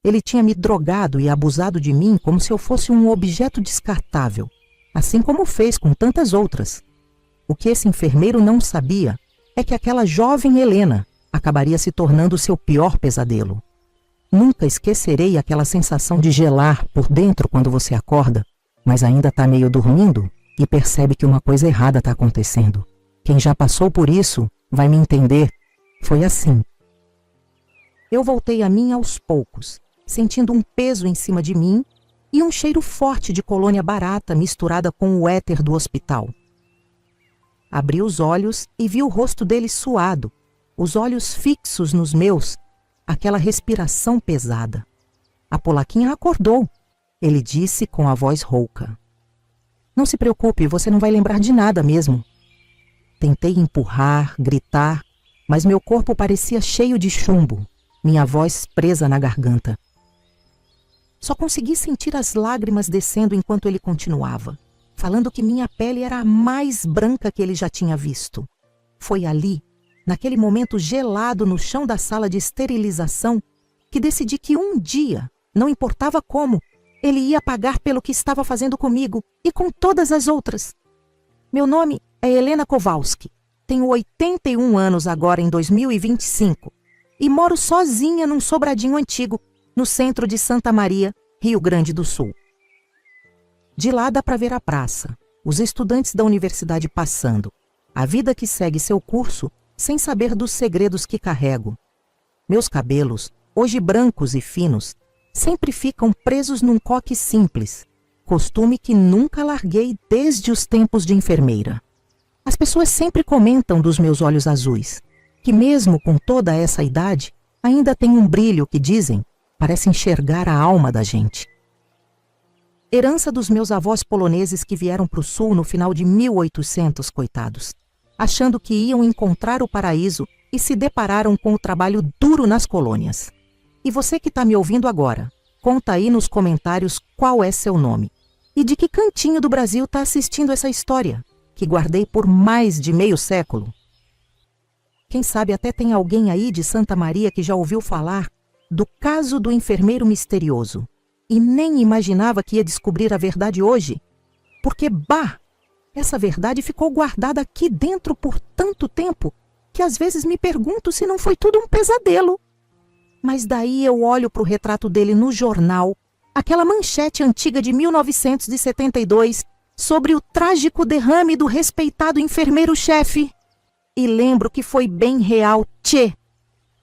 Ele tinha me drogado e abusado de mim como se eu fosse um objeto descartável, assim como fez com tantas outras. O que esse enfermeiro não sabia é que aquela jovem Helena acabaria se tornando seu pior pesadelo. Nunca esquecerei aquela sensação de gelar por dentro quando você acorda, mas ainda está meio dormindo e percebe que uma coisa errada está acontecendo. Quem já passou por isso vai me entender. Foi assim. Eu voltei a mim aos poucos, sentindo um peso em cima de mim e um cheiro forte de colônia barata misturada com o éter do hospital. Abri os olhos e vi o rosto dele suado, os olhos fixos nos meus, aquela respiração pesada. A polaquinha acordou. Ele disse com a voz rouca: "Não se preocupe, você não vai lembrar de nada mesmo." Tentei empurrar, gritar, mas meu corpo parecia cheio de chumbo, minha voz presa na garganta. Só consegui sentir as lágrimas descendo enquanto ele continuava, falando que minha pele era a mais branca que ele já tinha visto. Foi ali, naquele momento gelado no chão da sala de esterilização, que decidi que um dia, não importava como, ele ia pagar pelo que estava fazendo comigo e com todas as outras. Meu nome é Helena Kowalski. Tenho 81 anos agora em 2025 e moro sozinha num sobradinho antigo, no centro de Santa Maria, Rio Grande do Sul. De lá dá para ver a praça, os estudantes da universidade passando, a vida que segue seu curso sem saber dos segredos que carrego. Meus cabelos, hoje brancos e finos, sempre ficam presos num coque simples, costume que nunca larguei desde os tempos de enfermeira. As pessoas sempre comentam dos meus olhos azuis, que mesmo com toda essa idade, ainda tem um brilho que dizem, parece enxergar a alma da gente. Herança dos meus avós poloneses que vieram para o sul no final de 1800, coitados, achando que iam encontrar o paraíso e se depararam com o trabalho duro nas colônias. E você que está me ouvindo agora, conta aí nos comentários qual é seu nome e de que cantinho do Brasil está assistindo essa história, que guardei por mais de meio século. Quem sabe até tem alguém aí de Santa Maria que já ouviu falar do caso do enfermeiro misterioso e nem imaginava que ia descobrir a verdade hoje, porque, essa verdade ficou guardada aqui dentro por tanto tempo que às vezes me pergunto se não foi tudo um pesadelo. Mas daí eu olho para o retrato dele no jornal, aquela manchete antiga de 1972 sobre o trágico derrame do respeitado enfermeiro-chefe, e lembro que foi bem real, tchê.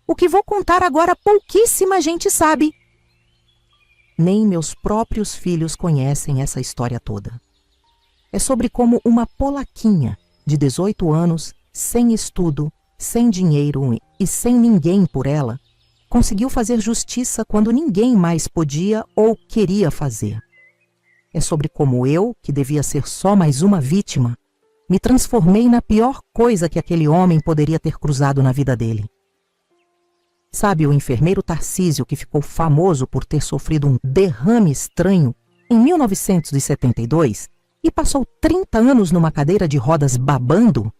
O que vou contar agora pouquíssima gente sabe. Nem meus próprios filhos conhecem essa história toda. É sobre como uma polaquinha de 18 anos, sem estudo, sem dinheiro e sem ninguém por ela, conseguiu fazer justiça quando ninguém mais podia ou queria fazer. É sobre como eu, que devia ser só mais uma vítima, me transformei na pior coisa que aquele homem poderia ter cruzado na vida dele. Sabe o enfermeiro Tarcísio que ficou famoso por ter sofrido um derrame estranho em 1972 e passou 30 anos numa cadeira de rodas babando?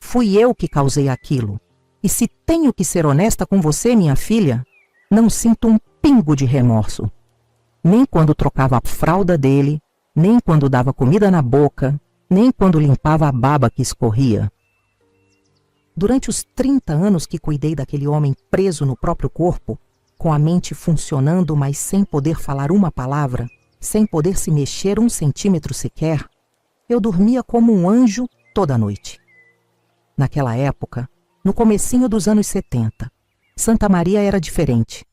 Fui eu que causei aquilo. E se tenho que ser honesta com você, minha filha, não sinto um pingo de remorso. Nem quando trocava a fralda dele, nem quando dava comida na boca, nem quando limpava a baba que escorria. Durante os 30 anos que cuidei daquele homem preso no próprio corpo, com a mente funcionando, mas sem poder falar uma palavra, sem poder se mexer 1 centímetro sequer, eu dormia como um anjo toda noite. Naquela época, no comecinho dos anos 70, Santa Maria era diferente.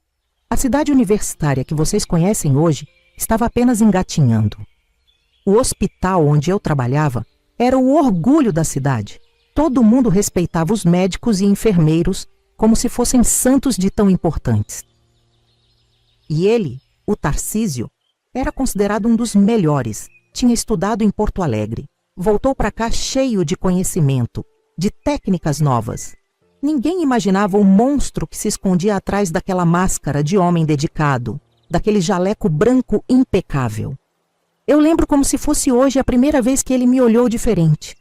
A cidade universitária que vocês conhecem hoje estava apenas engatinhando. O hospital onde eu trabalhava era o orgulho da cidade. Todo mundo respeitava os médicos e enfermeiros como se fossem santos de tão importantes. E ele, o Tarcísio, era considerado um dos melhores. Tinha estudado em Porto Alegre. Voltou para cá cheio de conhecimento, de técnicas novas. Ninguém imaginava o monstro que se escondia atrás daquela máscara de homem dedicado, daquele jaleco branco impecável. Eu lembro como se fosse hoje a primeira vez que ele me olhou diferente.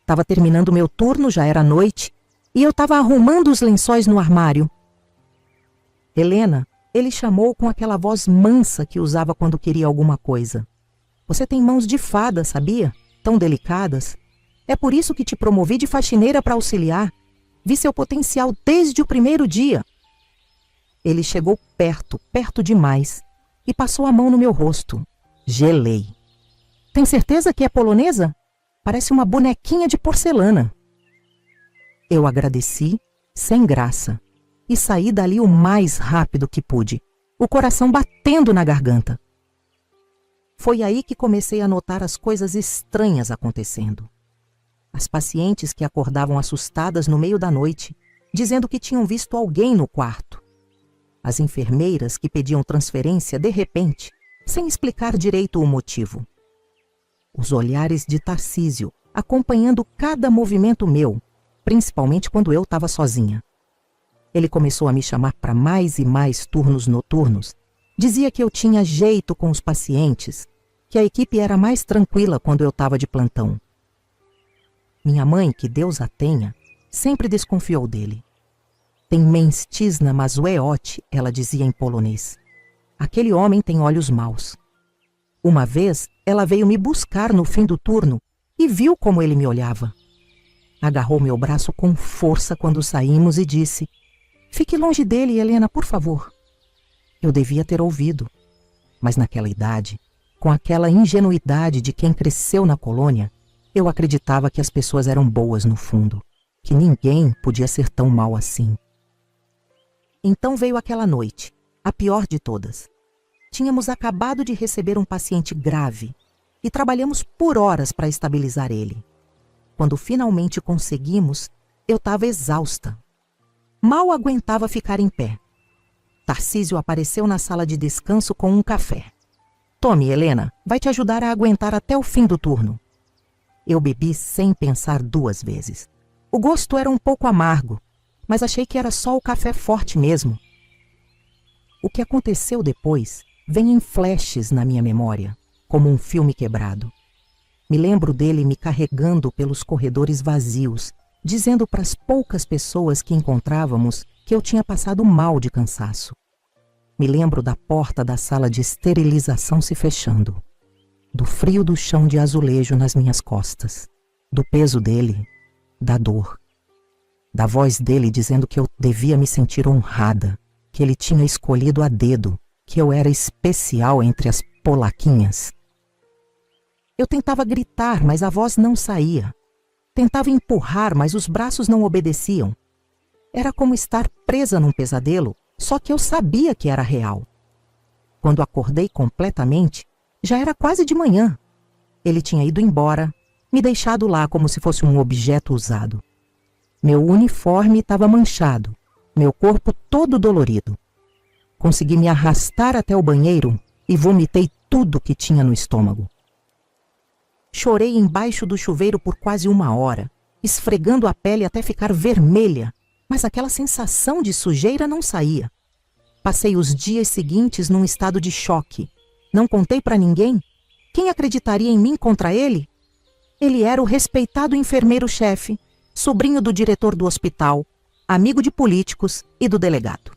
Estava terminando meu turno, já era noite, e eu estava arrumando os lençóis no armário. "Helena, Ele chamou com aquela voz mansa que usava quando queria alguma coisa. Você tem mãos de fada, sabia? Tão delicadas. É por isso que te promovi de faxineira para auxiliar. Vi seu potencial desde o primeiro dia. Ele chegou perto, perto demais, e passou a mão no meu rosto. Gelei. Tem certeza que é polonesa? Parece uma bonequinha de porcelana. Eu agradeci, sem graça, e saí dali o mais rápido que pude, o coração batendo na garganta. Foi aí que comecei a notar as coisas estranhas acontecendo. As pacientes que acordavam assustadas no meio da noite, dizendo que tinham visto alguém no quarto. As enfermeiras que pediam transferência de repente, sem explicar direito o motivo. Os olhares de Tarcísio, acompanhando cada movimento meu, principalmente quando eu estava sozinha. Ele começou a me chamar para mais e mais turnos noturnos. Dizia que eu tinha jeito com os pacientes, que a equipe era mais tranquila quando eu estava de plantão. Minha mãe, que Deus a tenha, sempre desconfiou dele. Tem mężczyzna ma złe oczy, ela dizia em polonês. Aquele homem tem olhos maus. Uma vez, ela veio me buscar no fim do turno e viu como ele me olhava. Agarrou meu braço com força quando saímos e disse: "Fique longe dele, Helena, por favor." Eu devia ter ouvido, mas naquela idade, com aquela ingenuidade de quem cresceu na colônia, eu acreditava que as pessoas eram boas no fundo, que ninguém podia ser tão mal assim. Então veio aquela noite, a pior de todas. Tínhamos acabado de receber um paciente grave e trabalhamos por horas para estabilizar ele. Quando finalmente conseguimos, eu estava exausta. Mal aguentava ficar em pé. Tarcísio apareceu na sala de descanso com um café. "Tome, Helena, vai te ajudar a aguentar até o fim do turno." Eu bebi sem pensar duas vezes. O gosto era um pouco amargo, mas achei que era só o café forte mesmo. O que aconteceu depois vem em flashes na minha memória, como um filme quebrado. Me lembro dele me carregando pelos corredores vazios, dizendo para as poucas pessoas que encontrávamos que eu tinha passado mal de cansaço. Me lembro da porta da sala de esterilização se fechando, do frio do chão de azulejo nas minhas costas, do peso dele, da dor, da voz dele dizendo que eu devia me sentir honrada, que ele tinha escolhido a dedo, que eu era especial entre as polaquinhas. Eu tentava gritar, mas a voz não saía. Tentava empurrar, mas os braços não obedeciam. Era como estar presa num pesadelo, só que eu sabia que era real. Quando acordei completamente, já era quase de manhã. Ele tinha ido embora, me deixado lá como se fosse um objeto usado. Meu uniforme estava manchado, meu corpo todo dolorido. Consegui me arrastar até o banheiro e vomitei tudo que tinha no estômago. Chorei embaixo do chuveiro por quase 1 hora, esfregando a pele até ficar vermelha, mas aquela sensação de sujeira não saía. Passei os dias seguintes num estado de choque. Não contei para ninguém. Quem acreditaria em mim contra ele? Ele era o respeitado enfermeiro-chefe, sobrinho do diretor do hospital, amigo de políticos e do delegado.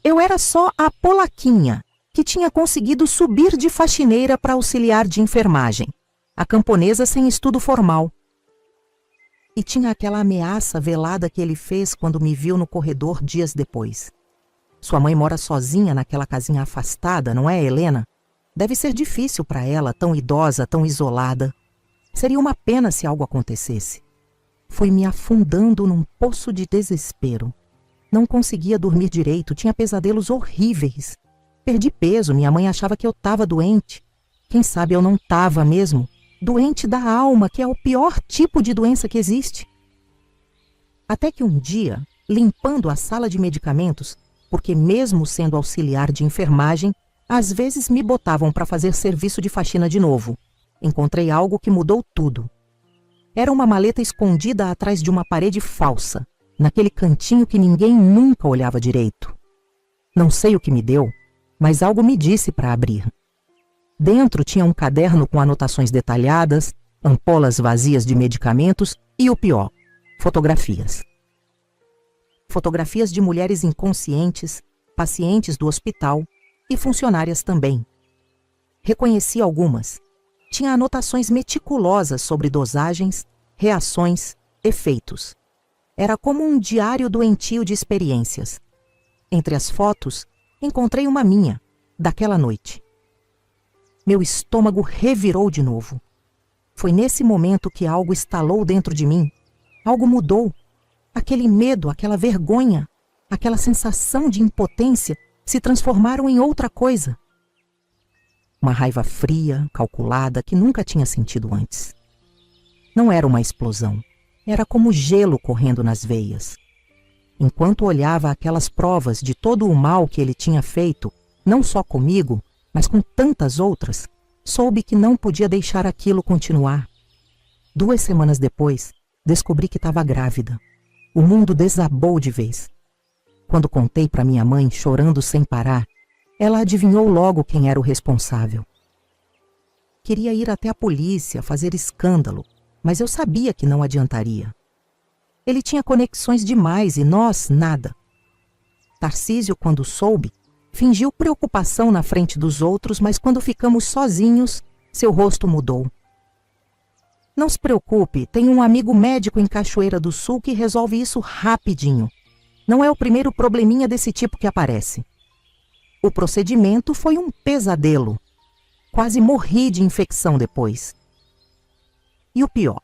Eu era só a polaquinha que tinha conseguido subir de faxineira para auxiliar de enfermagem, a camponesa sem estudo formal. E tinha aquela ameaça velada que ele fez quando me viu no corredor dias depois. Sua mãe mora sozinha naquela casinha afastada, não é, Helena? Deve ser difícil para ela, tão idosa, tão isolada. Seria uma pena se algo acontecesse. Fui me afundando num poço de desespero. Não conseguia dormir direito, tinha pesadelos horríveis. Perdi peso, minha mãe achava que eu estava doente. Quem sabe eu não estava mesmo? Doente da alma, que é o pior tipo de doença que existe. Até que um dia, limpando a sala de medicamentos, porque mesmo sendo auxiliar de enfermagem, às vezes me botavam para fazer serviço de faxina de novo, encontrei algo que mudou tudo. Era uma maleta escondida atrás de uma parede falsa, naquele cantinho que ninguém nunca olhava direito. Não sei o que me deu, mas algo me disse para abrir. Dentro tinha um caderno com anotações detalhadas, ampolas vazias de medicamentos e, o pior, fotografias. Fotografias de mulheres inconscientes, pacientes do hospital e funcionárias também. Reconheci algumas. Tinha anotações meticulosas sobre dosagens, reações, efeitos. Era como um diário doentio de experiências. Entre as fotos, encontrei uma minha, daquela noite. Meu estômago revirou de novo. Foi nesse momento que algo estalou dentro de mim. Algo mudou. Aquele medo, aquela vergonha, aquela sensação de impotência se transformaram em outra coisa. Uma raiva fria, calculada, que nunca tinha sentido antes. Não era uma explosão. Era como gelo correndo nas veias. Enquanto olhava aquelas provas de todo o mal que ele tinha feito, não só comigo, mas com tantas outras, soube que não podia deixar aquilo continuar. 2 semanas depois, descobri que estava grávida. O mundo desabou de vez. Quando contei para minha mãe, chorando sem parar, ela adivinhou logo quem era o responsável. Queria ir até a polícia, fazer escândalo, mas eu sabia que não adiantaria. Ele tinha conexões demais e nós, nada. Tarcísio, quando soube, fingiu preocupação na frente dos outros, mas quando ficamos sozinhos, seu rosto mudou. Não se preocupe, tenho um amigo médico em Cachoeira do Sul que resolve isso rapidinho. Não é o primeiro probleminha desse tipo que aparece. O procedimento foi um pesadelo. Quase morri de infecção depois. E o pior,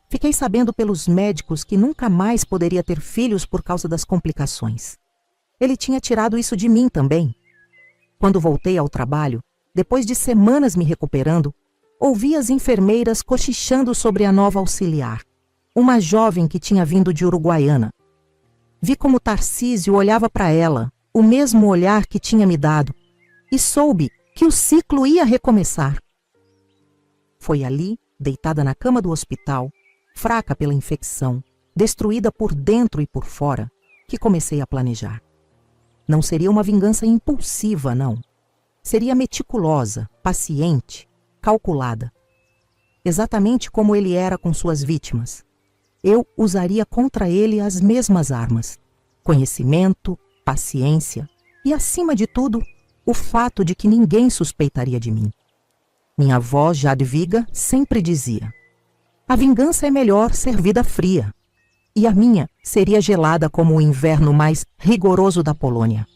fiquei sabendo pelos médicos que nunca mais poderia ter filhos por causa das complicações. Ele tinha tirado isso de mim também. Quando voltei ao trabalho, depois de semanas me recuperando, ouvi as enfermeiras cochichando sobre a nova auxiliar, uma jovem que tinha vindo de Uruguaiana. Vi como Tarcísio olhava para ela, o mesmo olhar que tinha me dado, e soube que o ciclo ia recomeçar. Foi ali, deitada na cama do hospital, fraca pela infecção, destruída por dentro e por fora, que comecei a planejar. Não seria uma vingança impulsiva, não. Seria meticulosa, paciente, calculada. Exatamente como ele era com suas vítimas. Eu usaria contra ele as mesmas armas. Conhecimento, paciência e, acima de tudo, o fato de que ninguém suspeitaria de mim. Minha avó, Jadwiga, sempre dizia: a vingança é melhor servida fria. E a minha seria gelada como o inverno mais rigoroso da Polônia.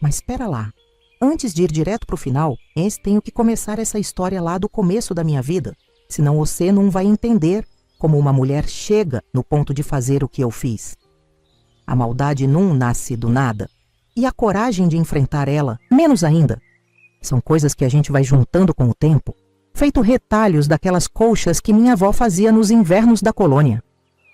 Mas espera lá. Antes de ir direto para o final, tenho que começar essa história lá do começo da minha vida, senão você não vai entender como uma mulher chega no ponto de fazer o que eu fiz. A maldade não nasce do nada, e a coragem de enfrentar ela, menos ainda. São coisas que a gente vai juntando com o tempo, feito retalhos daquelas colchas que minha avó fazia nos invernos da colônia.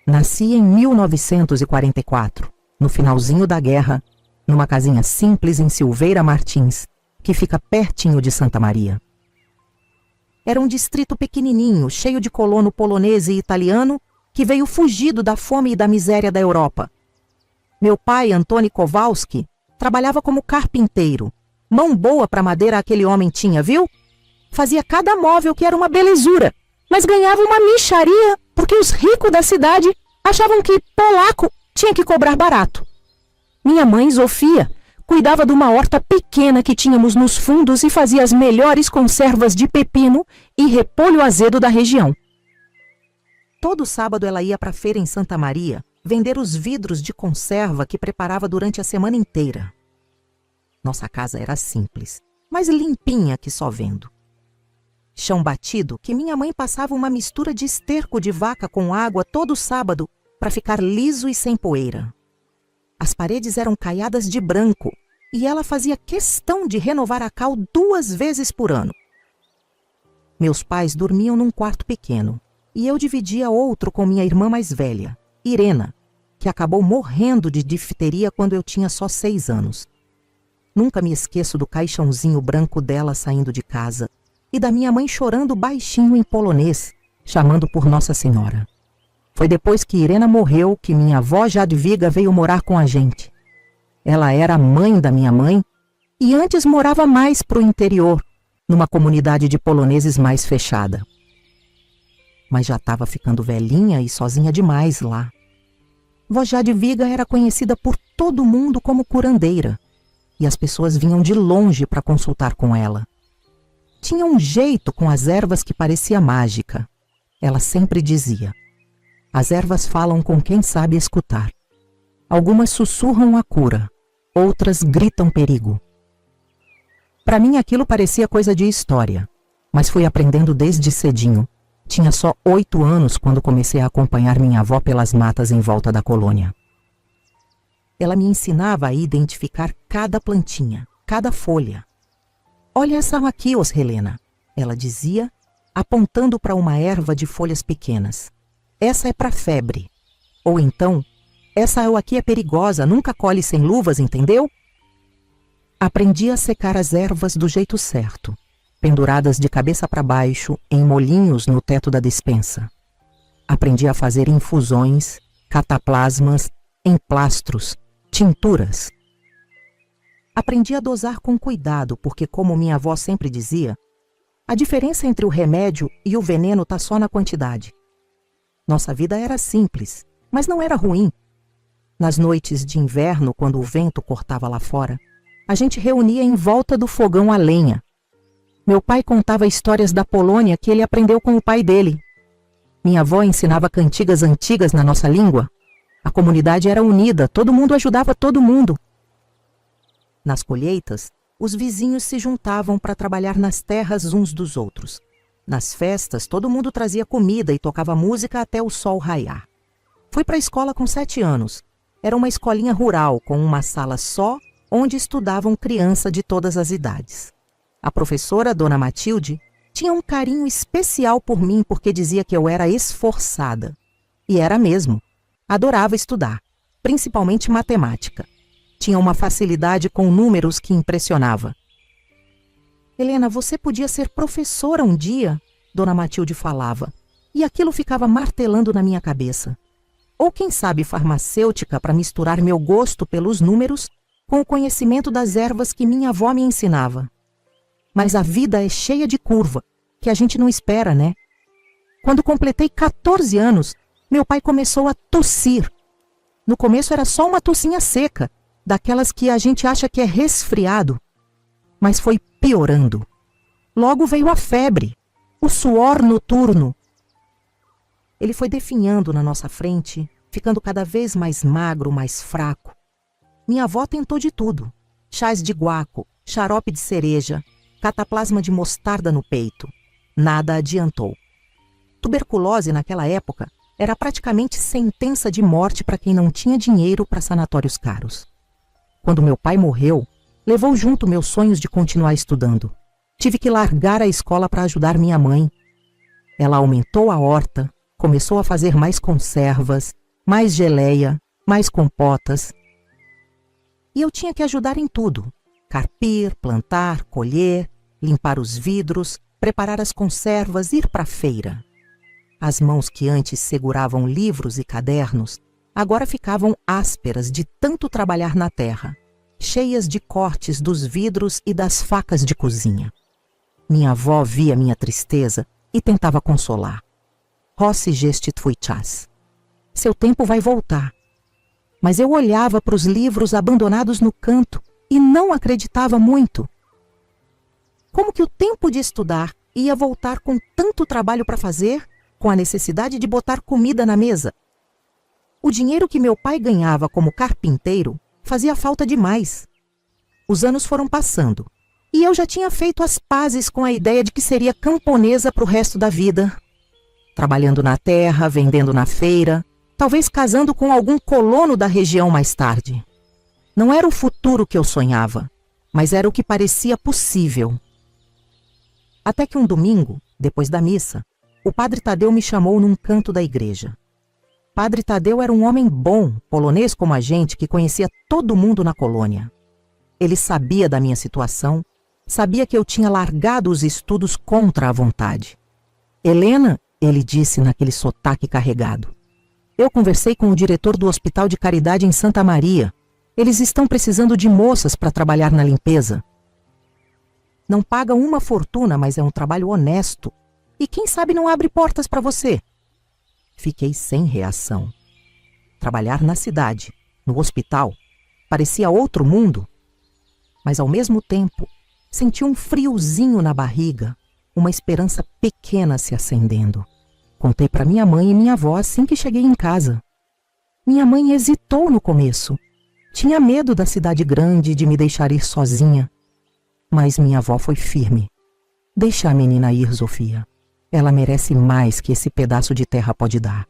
Nasci em 1944, no finalzinho da guerra, numa casinha simples em Silveira Martins, que fica pertinho de Santa Maria. Era um distrito pequenininho, cheio de colono polonês e italiano, que veio fugido da fome e da miséria da Europa. Meu pai, Antoni Kowalski, trabalhava como carpinteiro. Mão boa para madeira aquele homem tinha, viu? Fazia cada móvel que era uma belezura, mas ganhava uma mixaria porque os ricos da cidade achavam que polaco tinha que cobrar barato. Minha mãe, Zofia, cuidava de uma horta pequena que tínhamos nos fundos e fazia as melhores conservas de pepino e repolho azedo da região. Todo sábado ela ia para a feira em Santa Maria vender os vidros de conserva que preparava durante a semana inteira. Nossa casa era simples, mas limpinha que só vendo. Chão batido que minha mãe passava uma mistura de esterco de vaca com água todo sábado para ficar liso e sem poeira. As paredes eram caiadas de branco e ela fazia questão de renovar a cal 2 vezes por ano. Meus pais dormiam num quarto pequeno e eu dividia outro com minha irmã mais velha, Irena, que acabou morrendo de difteria quando eu tinha só 6 anos. Nunca me esqueço do caixãozinho branco dela saindo de casa e da minha mãe chorando baixinho em polonês, chamando por Nossa Senhora. Foi depois que Irena morreu que minha avó Jadwiga veio morar com a gente. Ela era a mãe da minha mãe e antes morava mais pro interior, numa comunidade de poloneses mais fechada. Mas já estava ficando velhinha e sozinha demais lá. Vó Jadwiga era conhecida por todo mundo como curandeira, e as pessoas vinham de longe para consultar com ela. Tinha um jeito com as ervas que parecia mágica. Ela sempre dizia: as ervas falam com quem sabe escutar. Algumas sussurram a cura, outras gritam perigo. Para mim aquilo parecia coisa de história, mas fui aprendendo desde cedinho. Tinha só 8 anos quando comecei a acompanhar minha avó pelas matas em volta da colônia. Ela me ensinava a identificar cada plantinha, cada folha. Olha essa aqui, Oshelena, ela dizia, apontando para uma erva de folhas pequenas. Essa é para febre. Ou então, essa aqui é perigosa, nunca colhe sem luvas, entendeu? Aprendi a secar as ervas do jeito certo, penduradas de cabeça para baixo em molinhos no teto da despensa. Aprendi a fazer infusões, cataplasmas, emplastros, tinturas. Aprendi a dosar com cuidado, porque, como minha avó sempre dizia, a diferença entre o remédio e o veneno está só na quantidade. Nossa vida era simples, mas não era ruim. Nas noites de inverno, quando o vento cortava lá fora, a gente reunia em volta do fogão a lenha. Meu pai contava histórias da Polônia que ele aprendeu com o pai dele. Minha avó ensinava cantigas antigas na nossa língua. A comunidade era unida, todo mundo ajudava todo mundo. Nas colheitas, os vizinhos se juntavam para trabalhar nas terras uns dos outros. Nas festas, todo mundo trazia comida e tocava música até o sol raiar. Fui para a escola com 7 anos. Era uma escolinha rural, com uma sala só, onde estudavam crianças de todas as idades. A professora, Dona Matilde, tinha um carinho especial por mim porque dizia que eu era esforçada. E era mesmo. Adorava estudar, principalmente matemática. Tinha uma facilidade com números que impressionava. Helena, você podia ser professora um dia, Dona Matilde falava, e aquilo ficava martelando na minha cabeça. Ou quem sabe farmacêutica para misturar meu gosto pelos números com o conhecimento das ervas que minha avó me ensinava. Mas a vida é cheia de curva, que a gente não espera, né? Quando completei 14 anos, meu pai começou a tossir. No começo era só uma tossinha seca, daquelas que a gente acha que é resfriado. Mas foi piorando. Logo veio a febre, o suor noturno. Ele foi definhando na nossa frente, ficando cada vez mais magro, mais fraco. Minha avó tentou de tudo. Chás de guaco, xarope de cereja, cataplasma de mostarda no peito. Nada adiantou. Tuberculose naquela época era praticamente sentença de morte para quem não tinha dinheiro para sanatórios caros. Quando meu pai morreu, levou junto meus sonhos de continuar estudando. Tive que largar a escola para ajudar minha mãe. Ela aumentou a horta, começou a fazer mais conservas, mais geleia, mais compotas. E eu tinha que ajudar em tudo. Carpir, plantar, colher, limpar os vidros, preparar as conservas, ir para a feira. As mãos que antes seguravam livros e cadernos, agora ficavam ásperas de tanto trabalhar na terra, cheias de cortes dos vidros e das facas de cozinha. Minha avó via minha tristeza e tentava consolar. Rossi gestit fuichas. Seu tempo vai voltar. Mas eu olhava para os livros abandonados no canto e não acreditava muito. Como que o tempo de estudar ia voltar com tanto trabalho para fazer, com a necessidade de botar comida na mesa? O dinheiro que meu pai ganhava como carpinteiro fazia falta demais. Os anos foram passando e eu já tinha feito as pazes com a ideia de que seria camponesa para o resto da vida. Trabalhando na terra, vendendo na feira, talvez casando com algum colono da região mais tarde. Não era o futuro que eu sonhava, mas era o que parecia possível. Até que um domingo, depois da missa, o padre Tadeu me chamou num canto da igreja. Padre Tadeu era um homem bom, polonês como a gente, que conhecia todo mundo na colônia. Ele sabia da minha situação, sabia que eu tinha largado os estudos contra a vontade. Helena, ele disse naquele sotaque carregado, eu conversei com o diretor do Hospital de Caridade em Santa Maria. Eles estão precisando de moças para trabalhar na limpeza. Não paga uma fortuna, mas é um trabalho honesto. E quem sabe não abre portas para você? Fiquei sem reação. Trabalhar na cidade, no hospital, parecia outro mundo. Mas ao mesmo tempo, senti um friozinho na barriga, uma esperança pequena se acendendo. Contei para minha mãe e minha avó assim que cheguei em casa. Minha mãe hesitou no começo. Tinha medo da cidade grande e de me deixar ir sozinha. Mas minha avó foi firme. Deixa a menina ir, Zofia. Ela merece mais que esse pedaço de terra pode dar.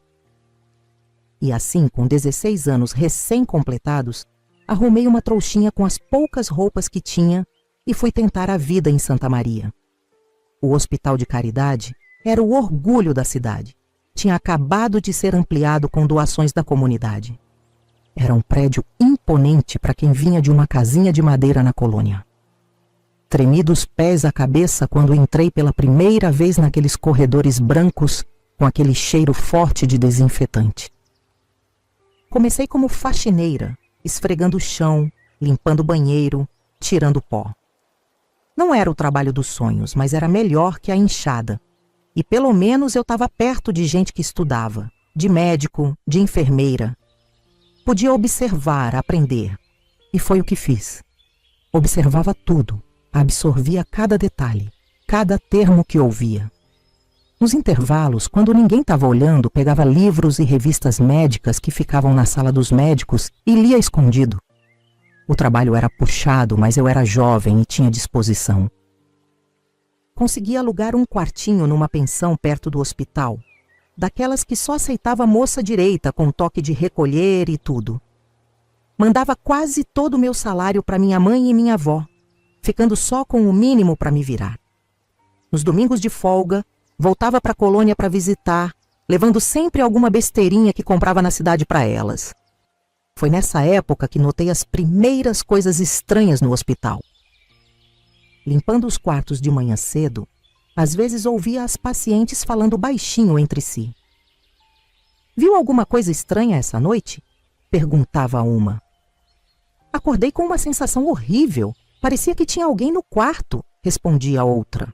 E assim, com 16 anos recém-completados, arrumei uma trouxinha com as poucas roupas que tinha e fui tentar a vida em Santa Maria. O hospital de caridade era o orgulho da cidade. Tinha acabado de ser ampliado com doações da comunidade. Era um prédio imponente para quem vinha de uma casinha de madeira na colônia. Tremi dos pés à cabeça quando entrei pela primeira vez naqueles corredores brancos com aquele cheiro forte de desinfetante. Comecei como faxineira, esfregando o chão, limpando o banheiro, tirando pó. Não era o trabalho dos sonhos, mas era melhor que a enxada. E pelo menos eu estava perto de gente que estudava, de médico, de enfermeira. Podia observar, aprender. E foi o que fiz. Observava tudo, absorvia cada detalhe, cada termo que ouvia. Nos intervalos, quando ninguém estava olhando, pegava livros e revistas médicas que ficavam na sala dos médicos e lia escondido. O trabalho era puxado, mas eu era jovem e tinha disposição. Consegui alugar um quartinho numa pensão perto do hospital, daquelas que só aceitava moça direita com toque de recolher e tudo. Mandava quase todo o meu salário para minha mãe e minha avó, ficando só com o mínimo para me virar. Nos domingos de folga, voltava para a colônia para visitar, levando sempre alguma besteirinha que comprava na cidade para elas. Foi nessa época que notei as primeiras coisas estranhas no hospital. Limpando os quartos de manhã cedo, às vezes ouvia as pacientes falando baixinho entre si. "Viu alguma coisa estranha essa noite?" perguntava uma. "Acordei com uma sensação horrível. Parecia que tinha alguém no quarto", respondia a outra.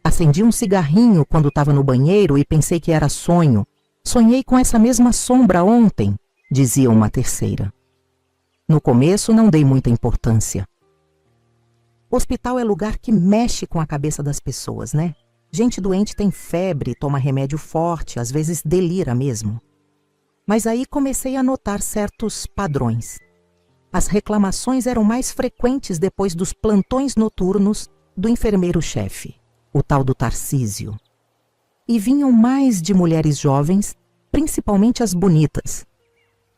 "Acendi um cigarrinho quando estava no banheiro e pensei que era sonho. Sonhei com essa mesma sombra ontem", dizia uma terceira. No começo não dei muita importância. Hospital é lugar que mexe com a cabeça das pessoas, né? Gente doente tem febre, toma remédio forte, às vezes delira mesmo. Mas aí comecei a notar certos padrões. As reclamações eram mais frequentes depois dos plantões noturnos do enfermeiro-chefe, o tal do Tarcísio. E vinham mais de mulheres jovens, principalmente as bonitas.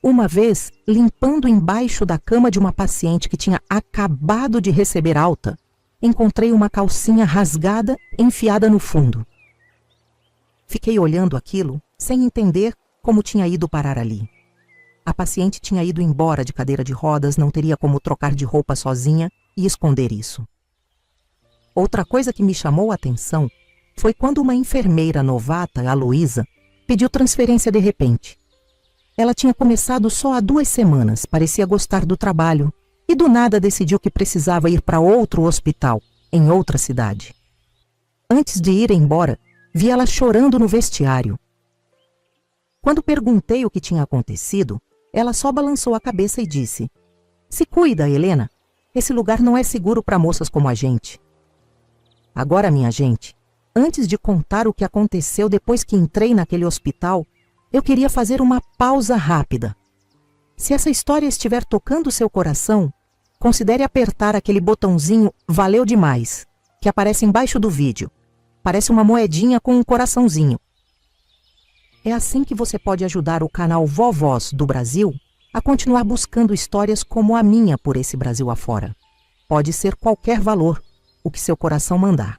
Uma vez, limpando embaixo da cama de uma paciente que tinha acabado de receber alta, encontrei uma calcinha rasgada enfiada no fundo. Fiquei olhando aquilo, sem entender como tinha ido parar ali. A paciente tinha ido embora de cadeira de rodas, não teria como trocar de roupa sozinha e esconder isso. Outra coisa que me chamou a atenção foi quando uma enfermeira novata, a Luísa, pediu transferência de repente. Ela tinha começado só há 2 semanas, parecia gostar do trabalho, e do nada decidiu que precisava ir para outro hospital, em outra cidade. Antes de ir embora, vi ela chorando no vestiário. Quando perguntei o que tinha acontecido, ela só balançou a cabeça e disse: "Se cuida, Helena. Esse lugar não é seguro para moças como a gente." Agora, minha gente, antes de contar o que aconteceu depois que entrei naquele hospital, eu queria fazer uma pausa rápida. Se essa história estiver tocando seu coração, considere apertar aquele botãozinho "Valeu demais", que aparece embaixo do vídeo. Parece uma moedinha com um coraçãozinho. É assim que você pode ajudar o canal Vovós do Brasil a continuar buscando histórias como a minha por esse Brasil afora. Pode ser qualquer valor, o que seu coração mandar.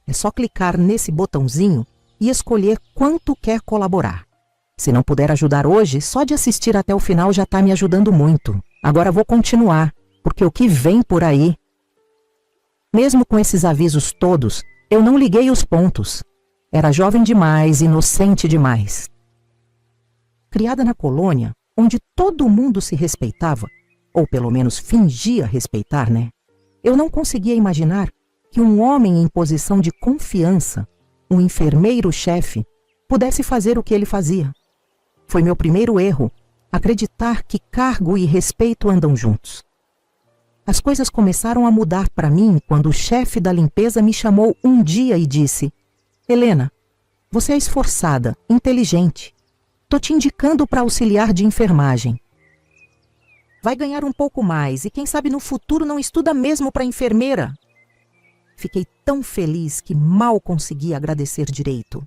É só clicar nesse botãozinho e escolher quanto quer colaborar. Se não puder ajudar hoje, só de assistir até o final já está me ajudando muito. Agora vou continuar, porque o que vem por aí... Mesmo com esses avisos todos, eu não liguei os pontos. Era jovem demais, inocente demais. Criada na colônia, onde todo mundo se respeitava, ou pelo menos fingia respeitar, né? Eu não conseguia imaginar que um homem em posição de confiança, um enfermeiro-chefe, pudesse fazer o que ele fazia. Foi meu primeiro erro, acreditar que cargo e respeito andam juntos. As coisas começaram a mudar para mim quando o chefe da limpeza me chamou um dia e disse: Helena, você é esforçada, inteligente. Tô te indicando para auxiliar de enfermagem. Vai ganhar um pouco mais e quem sabe no futuro não estuda mesmo para enfermeira. Fiquei tão feliz que mal consegui agradecer direito.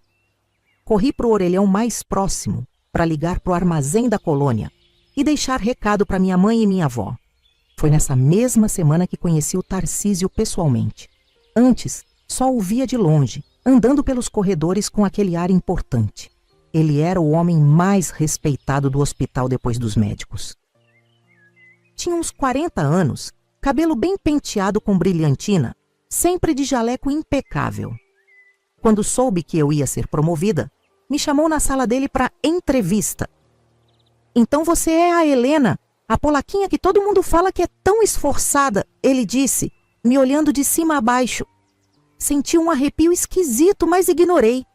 Corri para o orelhão mais próximo para ligar para o armazém da colônia e deixar recado para minha mãe e minha avó. Foi nessa mesma semana que conheci o Tarcísio pessoalmente. Antes, só o via de longe, andando pelos corredores com aquele ar importante. Ele era o homem mais respeitado do hospital depois dos médicos. Tinha uns 40 anos, cabelo bem penteado com brilhantina, sempre de jaleco impecável. Quando soube que eu ia ser promovida, me chamou na sala dele para entrevista. Então você é a Helena, a polaquinha que todo mundo fala que é tão esforçada, ele disse, me olhando de cima a baixo. Senti um arrepio esquisito, mas ignorei.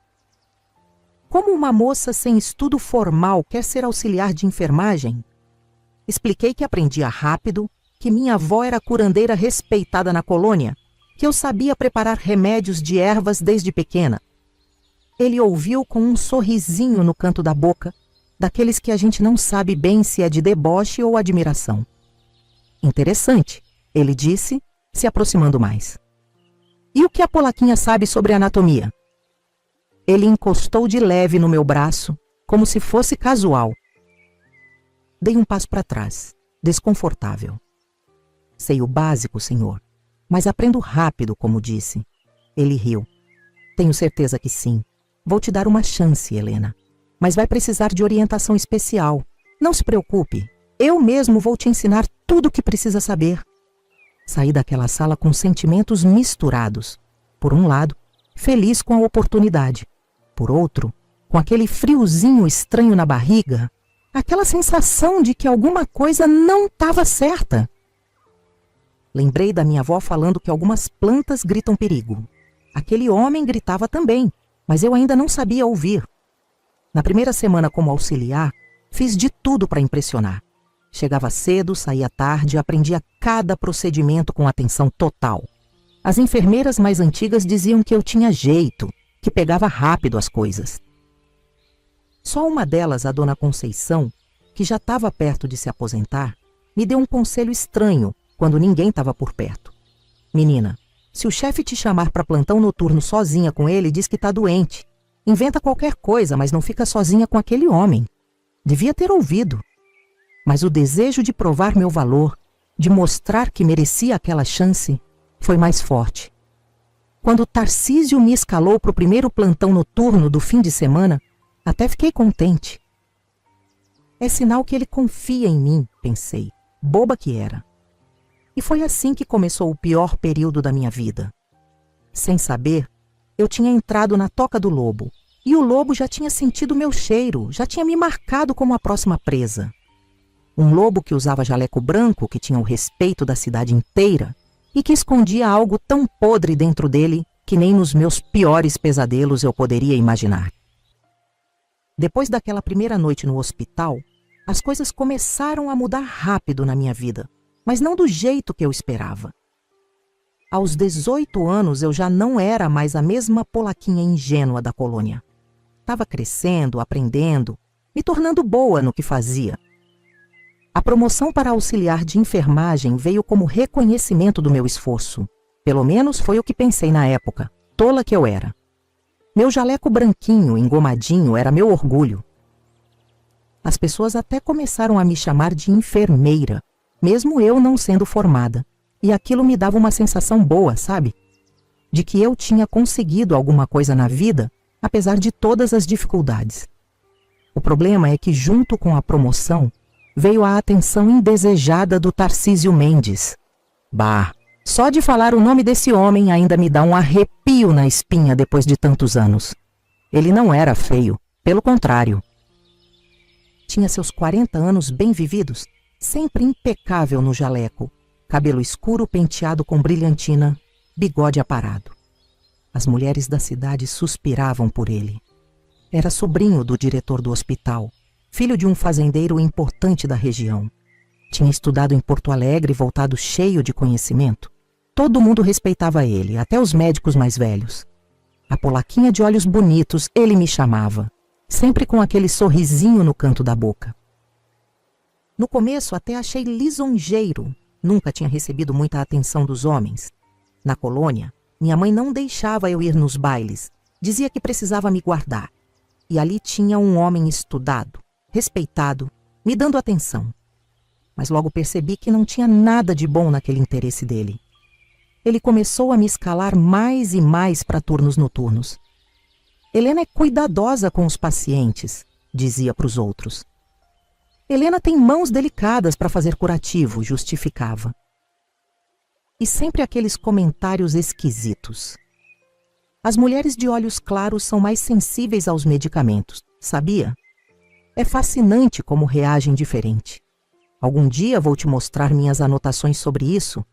Como uma moça sem estudo formal quer ser auxiliar de enfermagem? Expliquei que aprendia rápido, que minha avó era curandeira respeitada na colônia, que eu sabia preparar remédios de ervas desde pequena. Ele ouviu com um sorrisinho no canto da boca, daqueles que a gente não sabe bem se é de deboche ou admiração. Interessante, ele disse, se aproximando mais. E o que a polaquinha sabe sobre anatomia? Ele encostou de leve no meu braço, como se fosse casual. Dei um passo para trás, desconfortável. Sei o básico, senhor, mas aprendo rápido, como disse. Ele riu. Tenho certeza que sim. Vou te dar uma chance, Helena. Mas vai precisar de orientação especial. Não se preocupe. Eu mesmo vou te ensinar tudo o que precisa saber. Saí daquela sala com sentimentos misturados. Por um lado, feliz com a oportunidade. Por outro, com aquele friozinho estranho na barriga, aquela sensação de que alguma coisa não estava certa. Lembrei da minha avó falando que algumas plantas gritam perigo. Aquele homem gritava também, mas eu ainda não sabia ouvir. Na primeira semana como auxiliar, fiz de tudo para impressionar. Chegava cedo, saía tarde, aprendia cada procedimento com atenção total. As enfermeiras mais antigas diziam que eu tinha jeito, que pegava rápido as coisas. Só uma delas, a dona Conceição, que já estava perto de se aposentar, me deu um conselho estranho quando ninguém estava por perto. Menina, se o chefe te chamar para plantão noturno sozinha com ele, diz que está doente. Inventa qualquer coisa, mas não fica sozinha com aquele homem. Devia ter ouvido. Mas o desejo de provar meu valor, de mostrar que merecia aquela chance, foi mais forte. Quando Tarcísio me escalou para o primeiro plantão noturno do fim de semana, até fiquei contente. É sinal que ele confia em mim, pensei, boba que era. E foi assim que começou o pior período da minha vida. Sem saber, eu tinha entrado na toca do lobo, e o lobo já tinha sentido meu cheiro, já tinha me marcado como a próxima presa. Um lobo que usava jaleco branco, que tinha o respeito da cidade inteira, e que escondia algo tão podre dentro dele que nem nos meus piores pesadelos eu poderia imaginar. Depois daquela primeira noite no hospital, as coisas começaram a mudar rápido na minha vida, mas não do jeito que eu esperava. Aos 18 anos eu já não era mais a mesma polaquinha ingênua da colônia. Estava crescendo, aprendendo, me tornando boa no que fazia. A promoção para auxiliar de enfermagem veio como reconhecimento do meu esforço. Pelo menos foi o que pensei na época, tola que eu era. Meu jaleco branquinho, engomadinho, era meu orgulho. As pessoas até começaram a me chamar de enfermeira, mesmo eu não sendo formada. E aquilo me dava uma sensação boa, sabe? De que eu tinha conseguido alguma coisa na vida, apesar de todas as dificuldades. O problema é que, junto com a promoção, veio a atenção indesejada do Tarcísio Mendes. Bah, só de falar o nome desse homem ainda me dá um arrepio na espinha depois de tantos anos. Ele não era feio, pelo contrário. Tinha seus 40 anos bem vividos, sempre impecável no jaleco, cabelo escuro penteado com brilhantina, bigode aparado. As mulheres da cidade suspiravam por ele. Era sobrinho do diretor do hospital, filho de um fazendeiro importante da região. Tinha estudado em Porto Alegre e voltado cheio de conhecimento. Todo mundo respeitava ele, até os médicos mais velhos. A polaquinha de olhos bonitos, ele me chamava, sempre com aquele sorrisinho no canto da boca. No começo até achei lisonjeiro, nunca tinha recebido muita atenção dos homens. Na colônia, minha mãe não deixava eu ir nos bailes, dizia que precisava me guardar. E ali tinha um homem estudado, respeitado, me dando atenção. Mas logo percebi que não tinha nada de bom naquele interesse dele. Ele começou a me escalar mais e mais para turnos noturnos. Helena é cuidadosa com os pacientes, dizia para os outros. Helena tem mãos delicadas para fazer curativo, justificava. E sempre aqueles comentários esquisitos. As mulheres de olhos claros são mais sensíveis aos medicamentos, sabia? É fascinante como reagem diferente. Algum dia vou te mostrar minhas anotações sobre isso.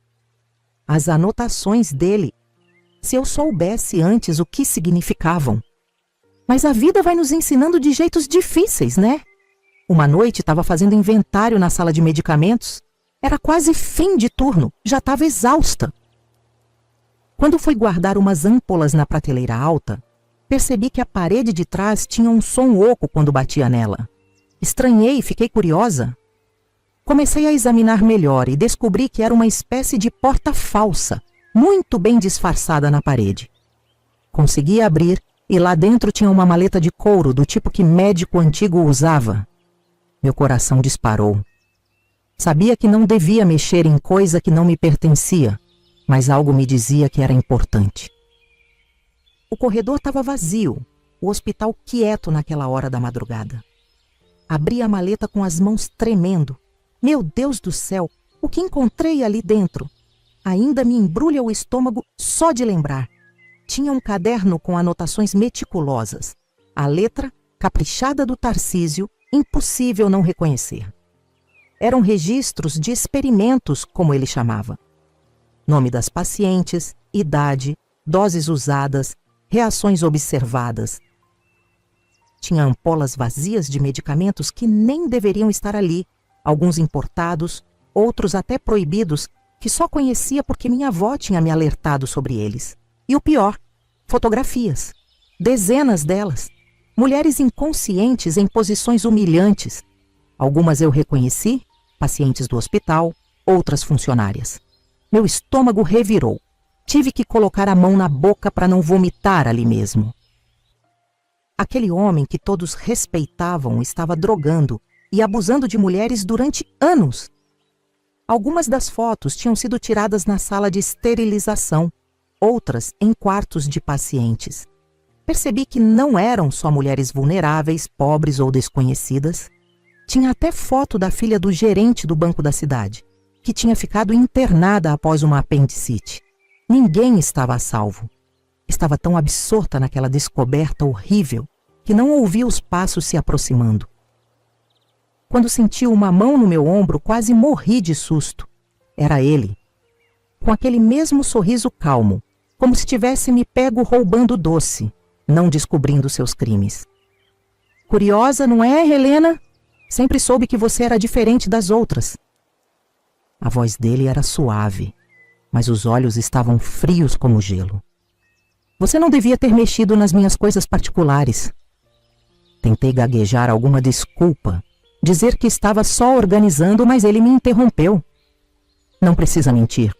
As anotações dele, se eu soubesse antes o que significavam. Mas a vida vai nos ensinando de jeitos difíceis, né? Uma noite estava fazendo inventário na sala de medicamentos. Era quase fim de turno, já estava exausta. Quando fui guardar umas âmpolas na prateleira alta, percebi que a parede de trás tinha um som oco quando batia nela. Estranhei e fiquei curiosa. Comecei a examinar melhor e descobri que era uma espécie de porta falsa, muito bem disfarçada na parede. Consegui abrir e lá dentro tinha uma maleta de couro do tipo que médico antigo usava. Meu coração disparou. Sabia que não devia mexer em coisa que não me pertencia, mas algo me dizia que era importante. O corredor estava vazio, o hospital quieto naquela hora da madrugada. Abri a maleta com as mãos tremendo. Meu Deus do céu, o que encontrei ali dentro? Ainda me embrulha o estômago só de lembrar. Tinha um caderno com anotações meticulosas. A letra, caprichada do Tarcísio, impossível não reconhecer. Eram registros de experimentos, como ele chamava. Nome das pacientes, idade, doses usadas, reações observadas. Tinha ampolas vazias de medicamentos que nem deveriam estar ali, alguns importados, outros até proibidos, que só conhecia porque minha avó tinha me alertado sobre eles. E o pior, fotografias. Dezenas delas. Mulheres inconscientes em posições humilhantes. Algumas eu reconheci, pacientes do hospital, outras funcionárias. Meu estômago revirou. Tive que colocar a mão na boca para não vomitar ali mesmo. Aquele homem que todos respeitavam estava drogando e abusando de mulheres durante anos. Algumas das fotos tinham sido tiradas na sala de esterilização, outras em quartos de pacientes. Percebi que não eram só mulheres vulneráveis, pobres ou desconhecidas. Tinha até foto da filha do gerente do banco da cidade, que tinha ficado internada após uma apendicite. Ninguém estava a salvo. Estava tão absorta naquela descoberta horrível que não ouvi os passos se aproximando. Quando senti uma mão no meu ombro, quase morri de susto. Era ele, com aquele mesmo sorriso calmo, como se tivesse me pego roubando doce, não descobrindo seus crimes. Curiosa, não é, Helena? Sempre soube que você era diferente das outras. A voz dele era suave, mas os olhos estavam frios como gelo. Você não devia ter mexido nas minhas coisas particulares. Tentei gaguejar alguma desculpa, dizer que estava só organizando, mas ele me interrompeu. Não precisa mentir.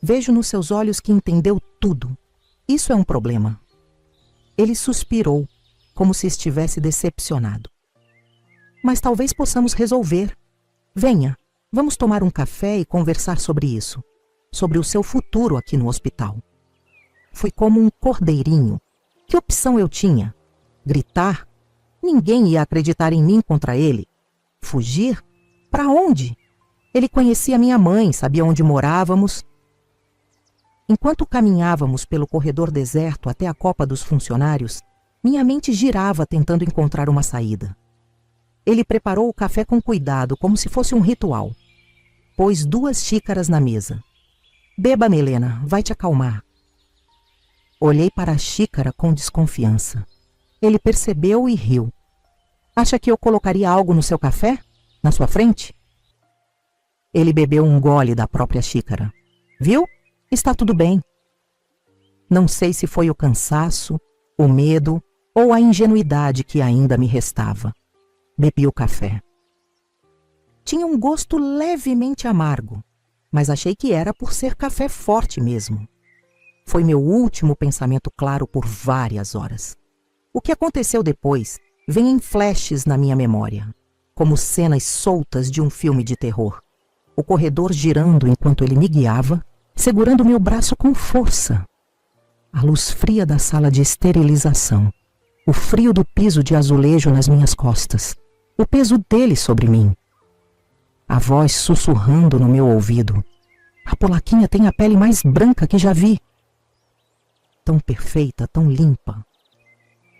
Vejo nos seus olhos que entendeu tudo. Isso é um problema. Ele suspirou, como se estivesse decepcionado. Mas talvez possamos resolver. Venha, vamos tomar um café e conversar sobre isso. Sobre o seu futuro aqui no hospital. Fui como um cordeirinho. Que opção eu tinha? Gritar? Ninguém ia acreditar em mim contra ele. Fugir? Para onde? Ele conhecia minha mãe, sabia onde morávamos. Enquanto caminhávamos pelo corredor deserto até a copa dos funcionários, minha mente girava tentando encontrar uma saída. Ele preparou o café com cuidado, como se fosse um ritual. Pôs 2 xícaras na mesa. Beba, Helena, vai te acalmar. Olhei para a xícara com desconfiança. Ele percebeu e riu. Acha que eu colocaria algo no seu café? Na sua frente? Ele bebeu um gole da própria xícara. Viu? Está tudo bem. Não sei se foi o cansaço, o medo ou a ingenuidade que ainda me restava. Bebi o café. Tinha um gosto levemente amargo, mas achei que era por ser café forte mesmo. Foi meu último pensamento claro por várias horas. O que aconteceu depois vem em flashes na minha memória, como cenas soltas de um filme de terror. O corredor girando enquanto ele me guiava, segurando meu braço com força. A luz fria da sala de esterilização, o frio do piso de azulejo nas minhas costas, o peso dele sobre mim. A voz sussurrando no meu ouvido. A polaquinha tem a pele mais branca que já vi. Tão perfeita, tão limpa.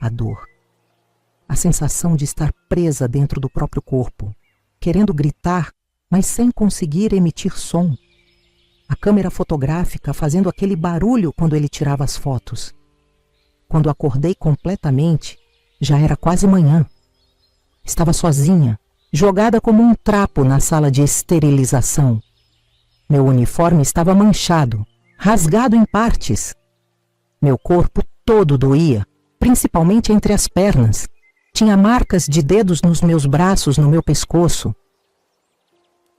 A dor. A sensação de estar presa dentro do próprio corpo, querendo gritar, mas sem conseguir emitir som. A câmera fotográfica fazendo aquele barulho quando ele tirava as fotos. Quando acordei completamente, já era quase manhã. Estava sozinha, jogada como um trapo na sala de esterilização. Meu uniforme estava manchado, rasgado em partes. Meu corpo todo doía, principalmente entre as pernas. Tinha marcas de dedos nos meus braços, no meu pescoço.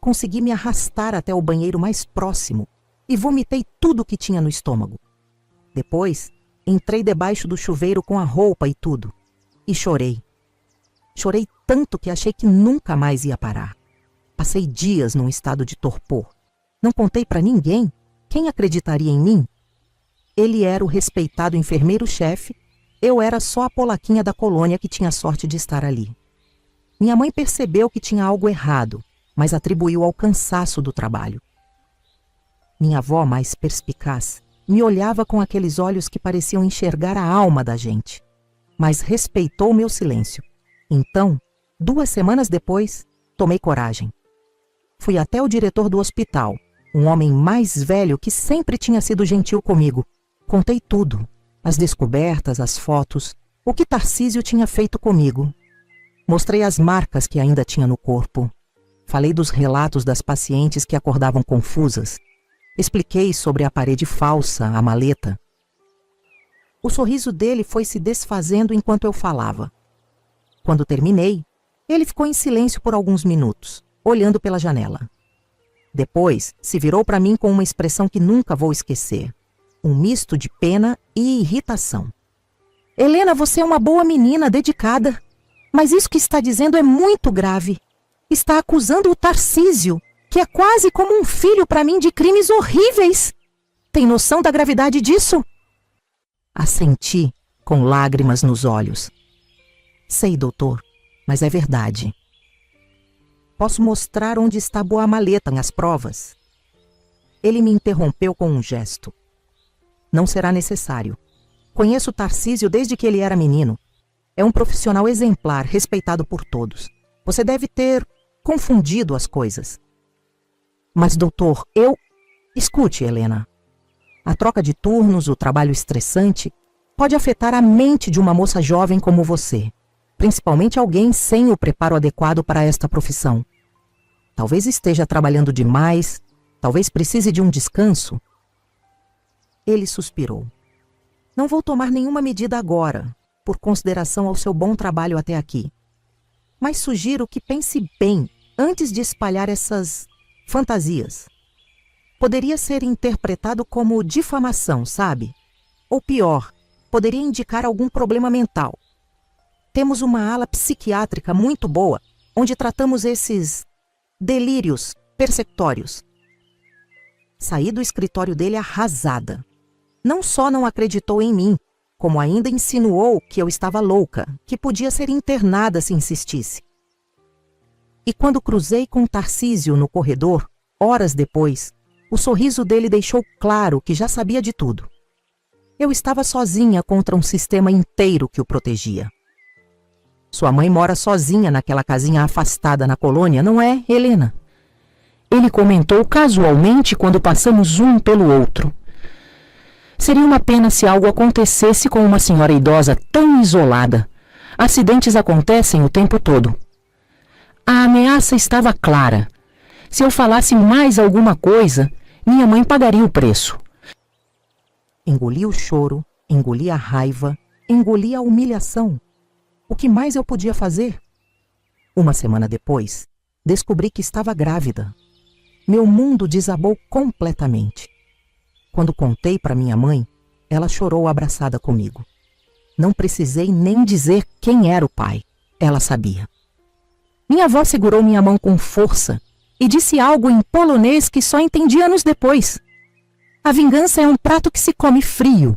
Consegui me arrastar até o banheiro mais próximo e vomitei tudo o que tinha no estômago. Depois, entrei debaixo do chuveiro com a roupa e tudo. E chorei. Chorei tanto que achei que nunca mais ia parar. Passei dias num estado de torpor. Não contei para ninguém. Quem acreditaria em mim? Ele era o respeitado enfermeiro-chefe. Eu era só a polaquinha da colônia que tinha sorte de estar ali. Minha mãe percebeu que tinha algo errado, mas atribuiu ao cansaço do trabalho. Minha avó, mais perspicaz, me olhava com aqueles olhos que pareciam enxergar a alma da gente, mas respeitou meu silêncio. Então, 2 semanas depois, tomei coragem. Fui até o diretor do hospital, um homem mais velho que sempre tinha sido gentil comigo. Contei tudo, as descobertas, as fotos, o que Tarcísio tinha feito comigo. Mostrei as marcas que ainda tinha no corpo. Falei dos relatos das pacientes que acordavam confusas. Expliquei sobre a parede falsa, a maleta. O sorriso dele foi se desfazendo enquanto eu falava. Quando terminei, ele ficou em silêncio por alguns minutos, olhando pela janela. Depois, se virou para mim com uma expressão que nunca vou esquecer. Um misto de pena e irritação. Helena, você é uma boa menina, dedicada. Mas isso que está dizendo é muito grave. Está acusando o Tarcísio, que é quase como um filho para mim, de crimes horríveis. Tem noção da gravidade disso? Assenti, com lágrimas nos olhos. Sei, doutor, mas é verdade. Posso mostrar onde está a maleta nas provas? Ele me interrompeu com um gesto. Não será necessário. Conheço o Tarcísio desde que ele era menino. É um profissional exemplar, respeitado por todos. Você deve ter confundido as coisas. Mas, doutor, Escute, Helena. A troca de turnos, o trabalho estressante, pode afetar a mente de uma moça jovem como você, principalmente alguém sem o preparo adequado para esta profissão. Talvez esteja trabalhando demais, talvez precise de um descanso. Ele suspirou. Não vou tomar nenhuma medida agora, por consideração ao seu bom trabalho até aqui. Mas sugiro que pense bem antes de espalhar essas fantasias. Poderia ser interpretado como difamação, sabe? Ou pior, poderia indicar algum problema mental. Temos uma ala psiquiátrica muito boa, onde tratamos esses delírios persecutórios. Saí do escritório dele arrasada. Não só não acreditou em mim, como ainda insinuou que eu estava louca, que podia ser internada se insistisse. E quando cruzei com Tarcísio no corredor, horas depois, o sorriso dele deixou claro que já sabia de tudo. Eu estava sozinha contra um sistema inteiro que o protegia. Sua mãe mora sozinha naquela casinha afastada na colônia, não é, Helena? Ele comentou casualmente quando passamos um pelo outro. Seria uma pena se algo acontecesse com uma senhora idosa tão isolada. Acidentes acontecem o tempo todo. A ameaça estava clara. Se eu falasse mais alguma coisa, minha mãe pagaria o preço. Engoli o choro, engoli a raiva, engoli a humilhação. O que mais eu podia fazer? Uma semana depois, descobri que estava grávida. Meu mundo desabou completamente. Quando contei para minha mãe, ela chorou abraçada comigo. Não precisei nem dizer quem era o pai. Ela sabia. Minha avó segurou minha mão com força e disse algo em polonês que só entendi anos depois. A vingança é um prato que se come frio.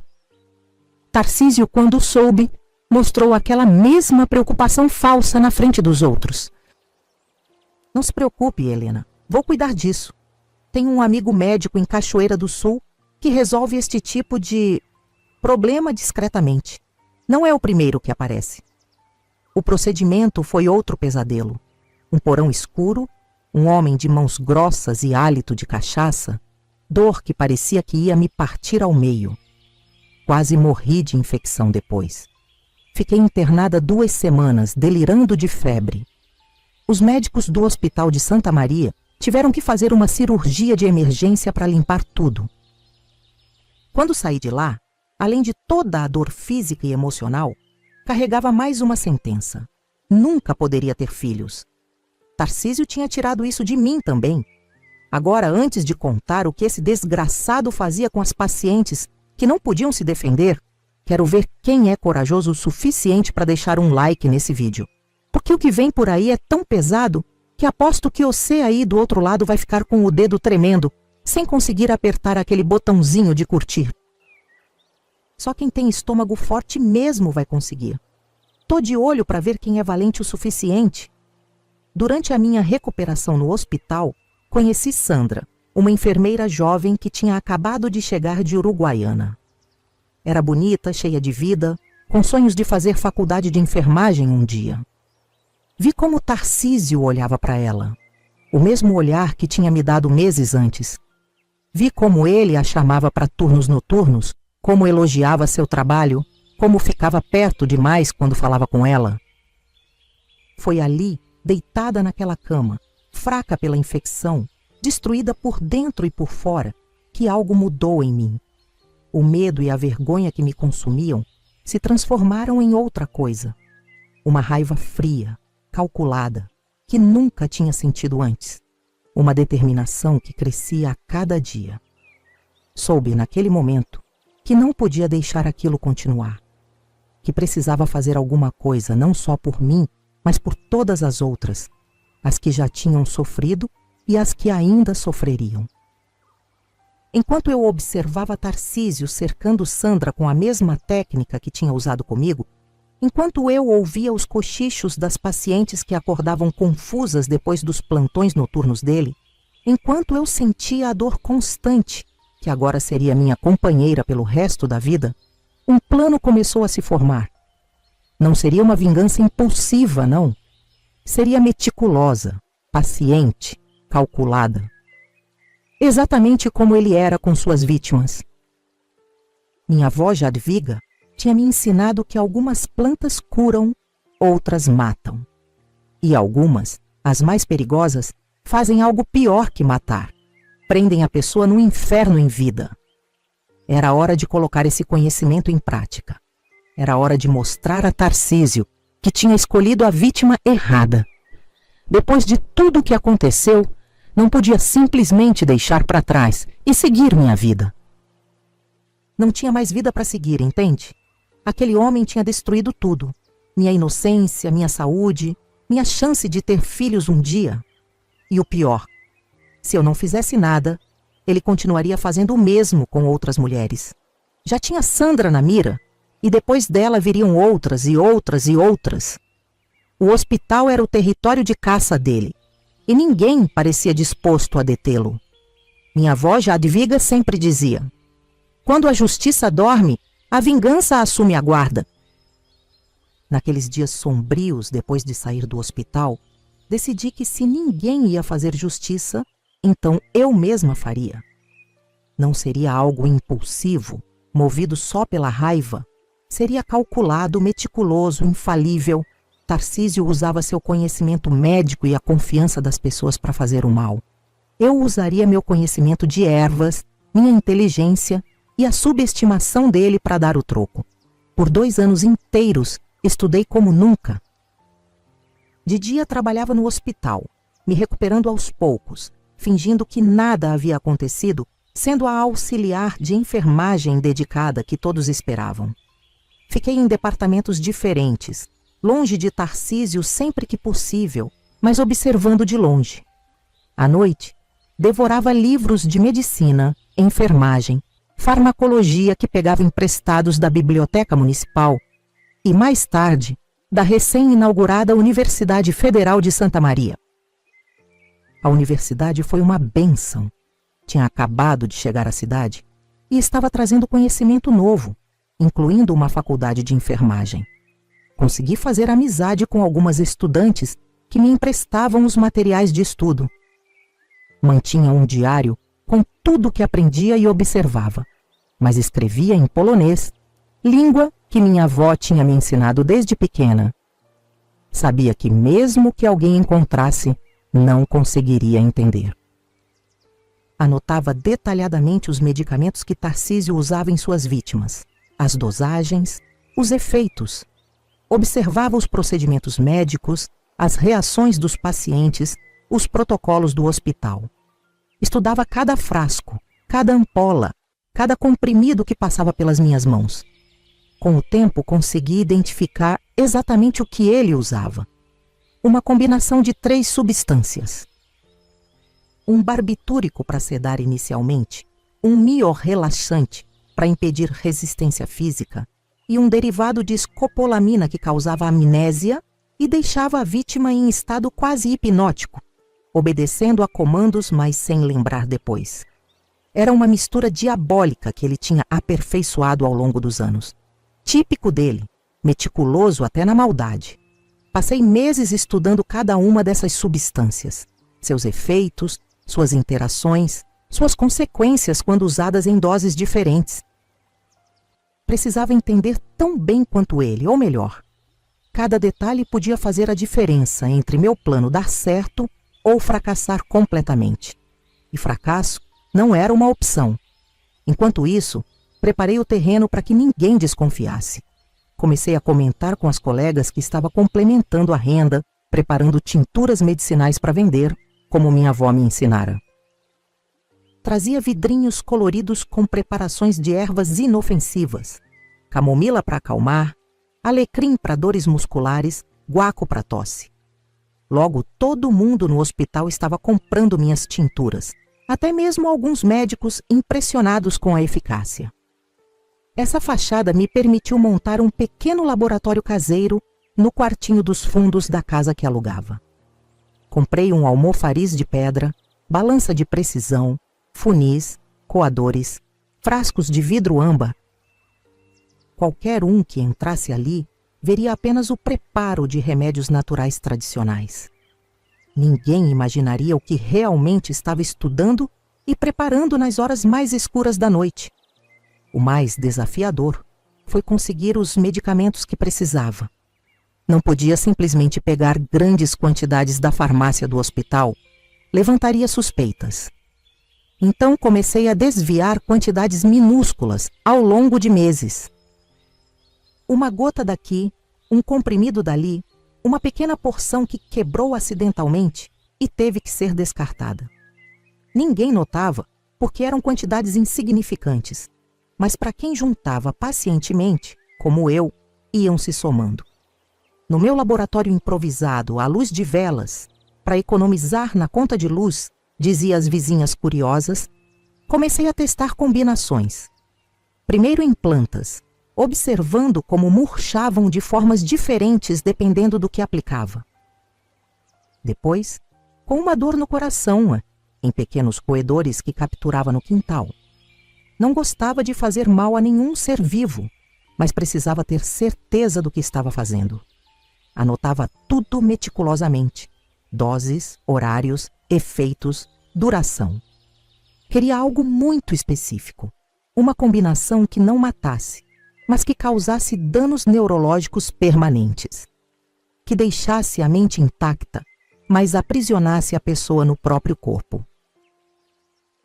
Tarcísio, quando soube, mostrou aquela mesma preocupação falsa na frente dos outros. Não se preocupe, Helena. Vou cuidar disso. Tenho um amigo médico em Cachoeira do Sul que resolve este tipo de problema discretamente. Não é o primeiro que aparece. O procedimento foi outro pesadelo. Um porão escuro, um homem de mãos grossas e hálito de cachaça, dor que parecia que ia me partir ao meio. Quase morri de infecção depois. Fiquei internada 2 semanas, delirando de febre. Os médicos do Hospital de Santa Maria tiveram que fazer uma cirurgia de emergência para limpar tudo. Quando saí de lá, além de toda a dor física e emocional, carregava mais uma sentença. Nunca poderia ter filhos. Tarcísio tinha tirado isso de mim também. Agora, antes de contar o que esse desgraçado fazia com as pacientes que não podiam se defender, quero ver quem é corajoso o suficiente para deixar um like nesse vídeo. Porque o que vem por aí é tão pesado que aposto que você aí do outro lado vai ficar com o dedo tremendo, sem conseguir apertar aquele botãozinho de curtir. Só quem tem estômago forte mesmo vai conseguir. Tô de olho para ver quem é valente o suficiente. Durante a minha recuperação no hospital, conheci Sandra, uma enfermeira jovem que tinha acabado de chegar de Uruguaiana. Era bonita, cheia de vida, com sonhos de fazer faculdade de enfermagem um dia. Vi como Tarcísio olhava para ela, o mesmo olhar que tinha me dado meses antes. Vi como ele a chamava para turnos noturnos, como elogiava seu trabalho, como ficava perto demais quando falava com ela. Foi ali, deitada naquela cama, fraca pela infecção, destruída por dentro e por fora, que algo mudou em mim. O medo e a vergonha que me consumiam se transformaram em outra coisa. Uma raiva fria, calculada, que nunca tinha sentido antes. Uma determinação que crescia a cada dia. Soube, naquele momento, que não podia deixar aquilo continuar. Que precisava fazer alguma coisa, não só por mim, mas por todas as outras, as que já tinham sofrido e as que ainda sofreriam. Enquanto eu observava Tarcísio cercando Sandra com a mesma técnica que tinha usado comigo, enquanto eu ouvia os cochichos das pacientes que acordavam confusas depois dos plantões noturnos dele, enquanto eu sentia a dor constante, que agora seria minha companheira pelo resto da vida, um plano começou a se formar. Não seria uma vingança impulsiva, não. Seria meticulosa, paciente, calculada. Exatamente como ele era com suas vítimas. Minha avó Jadwiga tinha me ensinado que algumas plantas curam, outras matam. E algumas, as mais perigosas, fazem algo pior que matar. Prendem a pessoa no inferno em vida. Era hora de colocar esse conhecimento em prática. Era hora de mostrar a Tarcísio que tinha escolhido a vítima errada. Depois de tudo o que aconteceu, não podia simplesmente deixar para trás e seguir minha vida. Não tinha mais vida para seguir, entende? Aquele homem tinha destruído tudo. Minha inocência, minha saúde, minha chance de ter filhos um dia. E o pior, se eu não fizesse nada, ele continuaria fazendo o mesmo com outras mulheres. Já tinha Sandra na mira, e depois dela viriam outras e outras e outras. O hospital era o território de caça dele, e ninguém parecia disposto a detê-lo. Minha avó Jadwiga sempre dizia: quando a justiça dorme, a vingança assume a guarda. Naqueles dias sombrios depois de sair do hospital, decidi que se ninguém ia fazer justiça, então eu mesma faria. Não seria algo impulsivo, movido só pela raiva. Seria calculado, meticuloso, infalível. Tarcísio usava seu conhecimento médico e a confiança das pessoas para fazer o mal. Eu usaria meu conhecimento de ervas, minha inteligência e a subestimação dele para dar o troco. Por 2 anos inteiros, estudei como nunca. De dia trabalhava no hospital, me recuperando aos poucos, fingindo que nada havia acontecido, sendo a auxiliar de enfermagem dedicada que todos esperavam. Fiquei em departamentos diferentes, longe de Tarcísio sempre que possível, mas observando de longe. À noite, devorava livros de medicina, enfermagem, farmacologia que pegava emprestados da Biblioteca Municipal e, mais tarde, da recém-inaugurada Universidade Federal de Santa Maria. A universidade foi uma bênção. Tinha acabado de chegar à cidade e estava trazendo conhecimento novo, incluindo uma faculdade de enfermagem. Consegui fazer amizade com algumas estudantes que me emprestavam os materiais de estudo. Mantinha um diário com tudo o que aprendia e observava, mas escrevia em polonês, língua que minha avó tinha me ensinado desde pequena. Sabia que mesmo que alguém encontrasse, não conseguiria entender. Anotava detalhadamente os medicamentos que Tarcísio usava em suas vítimas, as dosagens, os efeitos. Observava os procedimentos médicos, as reações dos pacientes, os protocolos do hospital. Estudava cada frasco, cada ampola, cada comprimido que passava pelas minhas mãos. Com o tempo, consegui identificar exatamente o que ele usava. Uma combinação de 3 substâncias. Um barbitúrico para sedar inicialmente, um miorrelaxante para impedir resistência física e um derivado de escopolamina que causava amnésia e deixava a vítima em estado quase hipnótico, obedecendo a comandos, mas sem lembrar depois. Era uma mistura diabólica que ele tinha aperfeiçoado ao longo dos anos. Típico dele, meticuloso até na maldade. Passei meses estudando cada uma dessas substâncias, seus efeitos, suas interações, suas consequências quando usadas em doses diferentes. Precisava entender tão bem quanto ele, ou melhor, cada detalhe podia fazer a diferença entre meu plano dar certo ou fracassar completamente. E fracasso não era uma opção. Enquanto isso, preparei o terreno para que ninguém desconfiasse. Comecei a comentar com as colegas que estava complementando a renda, preparando tinturas medicinais para vender, como minha avó me ensinara. Trazia vidrinhos coloridos com preparações de ervas inofensivas, camomila para acalmar, alecrim para dores musculares, guaco para tosse. Logo, todo mundo no hospital estava comprando minhas tinturas, até mesmo alguns médicos impressionados com a eficácia. Essa fachada me permitiu montar um pequeno laboratório caseiro no quartinho dos fundos da casa que alugava. Comprei um almofariz de pedra, balança de precisão, funis, coadores, frascos de vidro âmbar. Qualquer um que entrasse ali veria apenas o preparo de remédios naturais tradicionais. Ninguém imaginaria o que realmente estava estudando e preparando nas horas mais escuras da noite. O mais desafiador foi conseguir os medicamentos que precisava. Não podia simplesmente pegar grandes quantidades da farmácia do hospital, levantaria suspeitas. Então comecei a desviar quantidades minúsculas ao longo de meses. Uma gota daqui, um comprimido dali, uma pequena porção que quebrou acidentalmente e teve que ser descartada. Ninguém notava porque eram quantidades insignificantes, mas para quem juntava pacientemente, como eu, iam se somando. No meu laboratório improvisado, à luz de velas, para economizar na conta de luz, dizia as vizinhas curiosas, comecei a testar combinações. Primeiro em plantas, observando como murchavam de formas diferentes dependendo do que aplicava. Depois, com uma dor no coração, em pequenos roedores que capturava no quintal. Não gostava de fazer mal a nenhum ser vivo, mas precisava ter certeza do que estava fazendo. Anotava tudo meticulosamente: doses, horários, efeitos, duração. Queria algo muito específico, uma combinação que não matasse, mas que causasse danos neurológicos permanentes. Que deixasse a mente intacta, mas aprisionasse a pessoa no próprio corpo.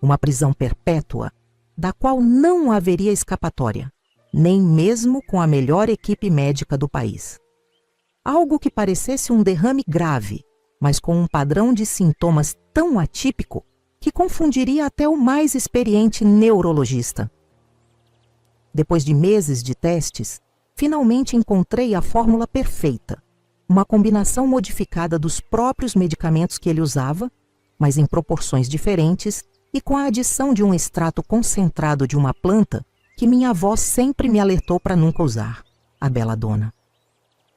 Uma prisão perpétua, da qual não haveria escapatória, nem mesmo com a melhor equipe médica do país. Algo que parecesse um derrame grave, mas com um padrão de sintomas tão atípico que confundiria até o mais experiente neurologista. Depois de meses de testes, finalmente encontrei a fórmula perfeita, uma combinação modificada dos próprios medicamentos que ele usava, mas em proporções diferentes e com a adição de um extrato concentrado de uma planta que minha avó sempre me alertou para nunca usar, a beladona.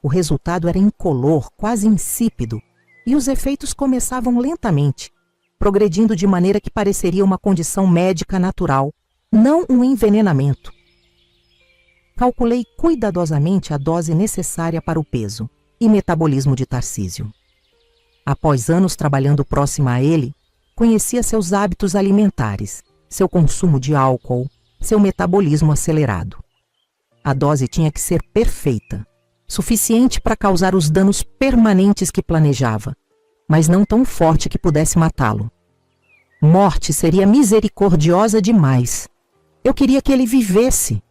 O resultado era incolor, quase insípido, e os efeitos começavam lentamente, progredindo de maneira que pareceria uma condição médica natural, não um envenenamento. Calculei cuidadosamente a dose necessária para o peso e metabolismo de Tarcísio. Após anos trabalhando próxima a ele, conhecia seus hábitos alimentares, seu consumo de álcool, seu metabolismo acelerado. A dose tinha que ser perfeita, suficiente para causar os danos permanentes que planejava, mas não tão forte que pudesse matá-lo. Morte seria misericordiosa demais. Eu queria que ele vivesse,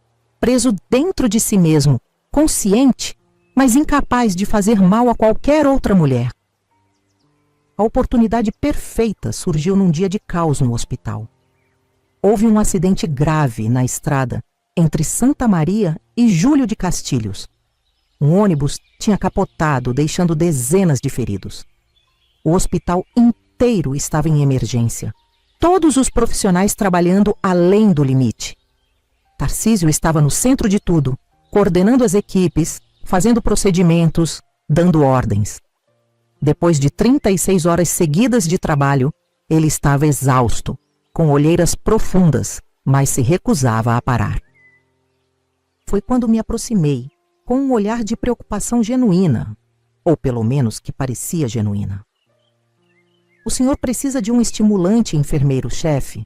preso dentro de si mesmo, consciente, mas incapaz de fazer mal a qualquer outra mulher. A oportunidade perfeita surgiu num dia de caos no hospital. Houve um acidente grave na estrada entre Santa Maria e Júlio de Castilhos. Um ônibus tinha capotado, deixando dezenas de feridos. O hospital inteiro estava em emergência. Todos os profissionais trabalhando além do limite. Tarcísio estava no centro de tudo, coordenando as equipes, fazendo procedimentos, dando ordens. Depois de 36 horas seguidas de trabalho, ele estava exausto, com olheiras profundas, mas se recusava a parar. Foi quando me aproximei, com um olhar de preocupação genuína, ou pelo menos que parecia genuína. O senhor precisa de um estimulante, enfermeiro-chefe.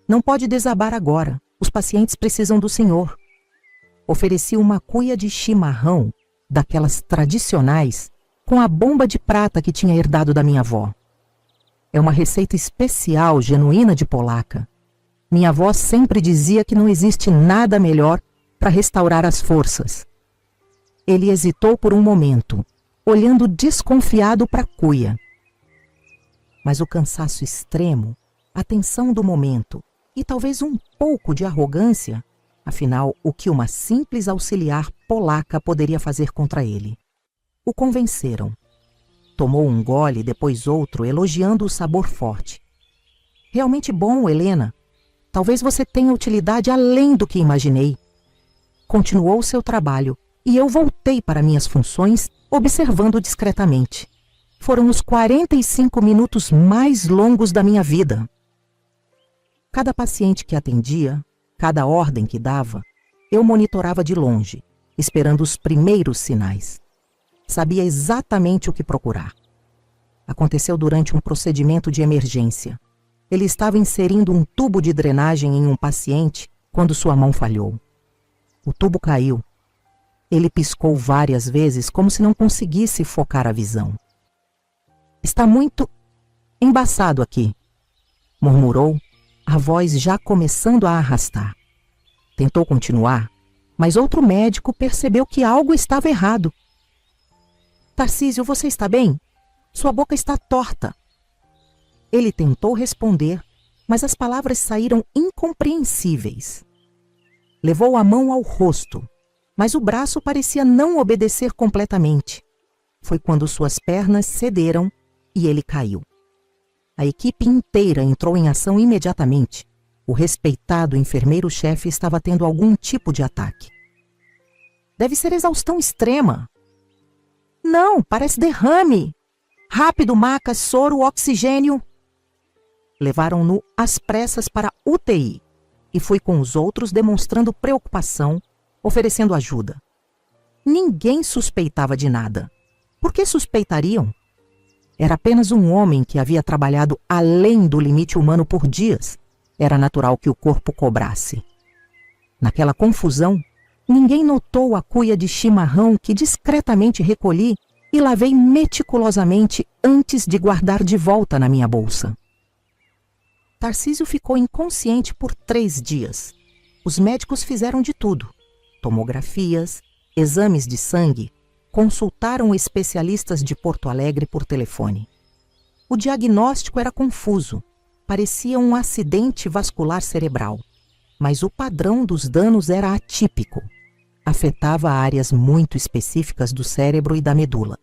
Não pode desabar agora. Os pacientes precisam do senhor. Ofereci uma cuia de chimarrão, daquelas tradicionais, com a bomba de prata que tinha herdado da minha avó. É uma receita especial, genuína de polaca. Minha avó sempre dizia que não existe nada melhor para restaurar as forças. Ele hesitou por um momento, olhando desconfiado para a cuia. Mas o cansaço extremo, a tensão do momento e talvez um pouco de arrogância, afinal, o que uma simples auxiliar polaca poderia fazer contra ele? O convenceram. Tomou um gole, depois outro, elogiando o sabor forte. Realmente bom, Helena. Talvez você tenha utilidade além do que imaginei. Continuou seu trabalho e eu voltei para minhas funções, observando discretamente. Foram os 45 minutos mais longos da minha vida. Cada paciente que atendia, cada ordem que dava, eu monitorava de longe, esperando os primeiros sinais. Sabia exatamente o que procurar. Aconteceu durante um procedimento de emergência. Ele estava inserindo um tubo de drenagem em um paciente quando sua mão falhou. O tubo caiu. Ele piscou várias vezes como se não conseguisse focar a visão. Está muito embaçado aqui, murmurou, a voz já começando a arrastar. Tentou continuar, mas outro médico percebeu que algo estava errado. Tarcísio, você está bem? Sua boca está torta. Ele tentou responder, mas as palavras saíram incompreensíveis. Levou a mão ao rosto, mas o braço parecia não obedecer completamente. Foi quando suas pernas cederam e ele caiu. A equipe inteira entrou em ação imediatamente. O respeitado enfermeiro-chefe estava tendo algum tipo de ataque. Deve ser exaustão extrema. Não, parece derrame. Rápido, maca, soro, oxigênio. Levaram-no às pressas para UTI e fui com os outros demonstrando preocupação, oferecendo ajuda. Ninguém suspeitava de nada. Por que suspeitariam? Era apenas um homem que havia trabalhado além do limite humano por dias. Era natural que o corpo cobrasse. Naquela confusão, Ninguém notou a cuia de chimarrão que discretamente recolhi e lavei meticulosamente antes de guardar de volta na minha bolsa. Tarcísio ficou inconsciente por 3 dias. Os médicos fizeram de tudo: tomografias, exames de sangue, consultaram especialistas de Porto Alegre por telefone. O diagnóstico era confuso, parecia um acidente vascular cerebral, mas o padrão dos danos era atípico. Afetava áreas muito específicas do cérebro e da medula,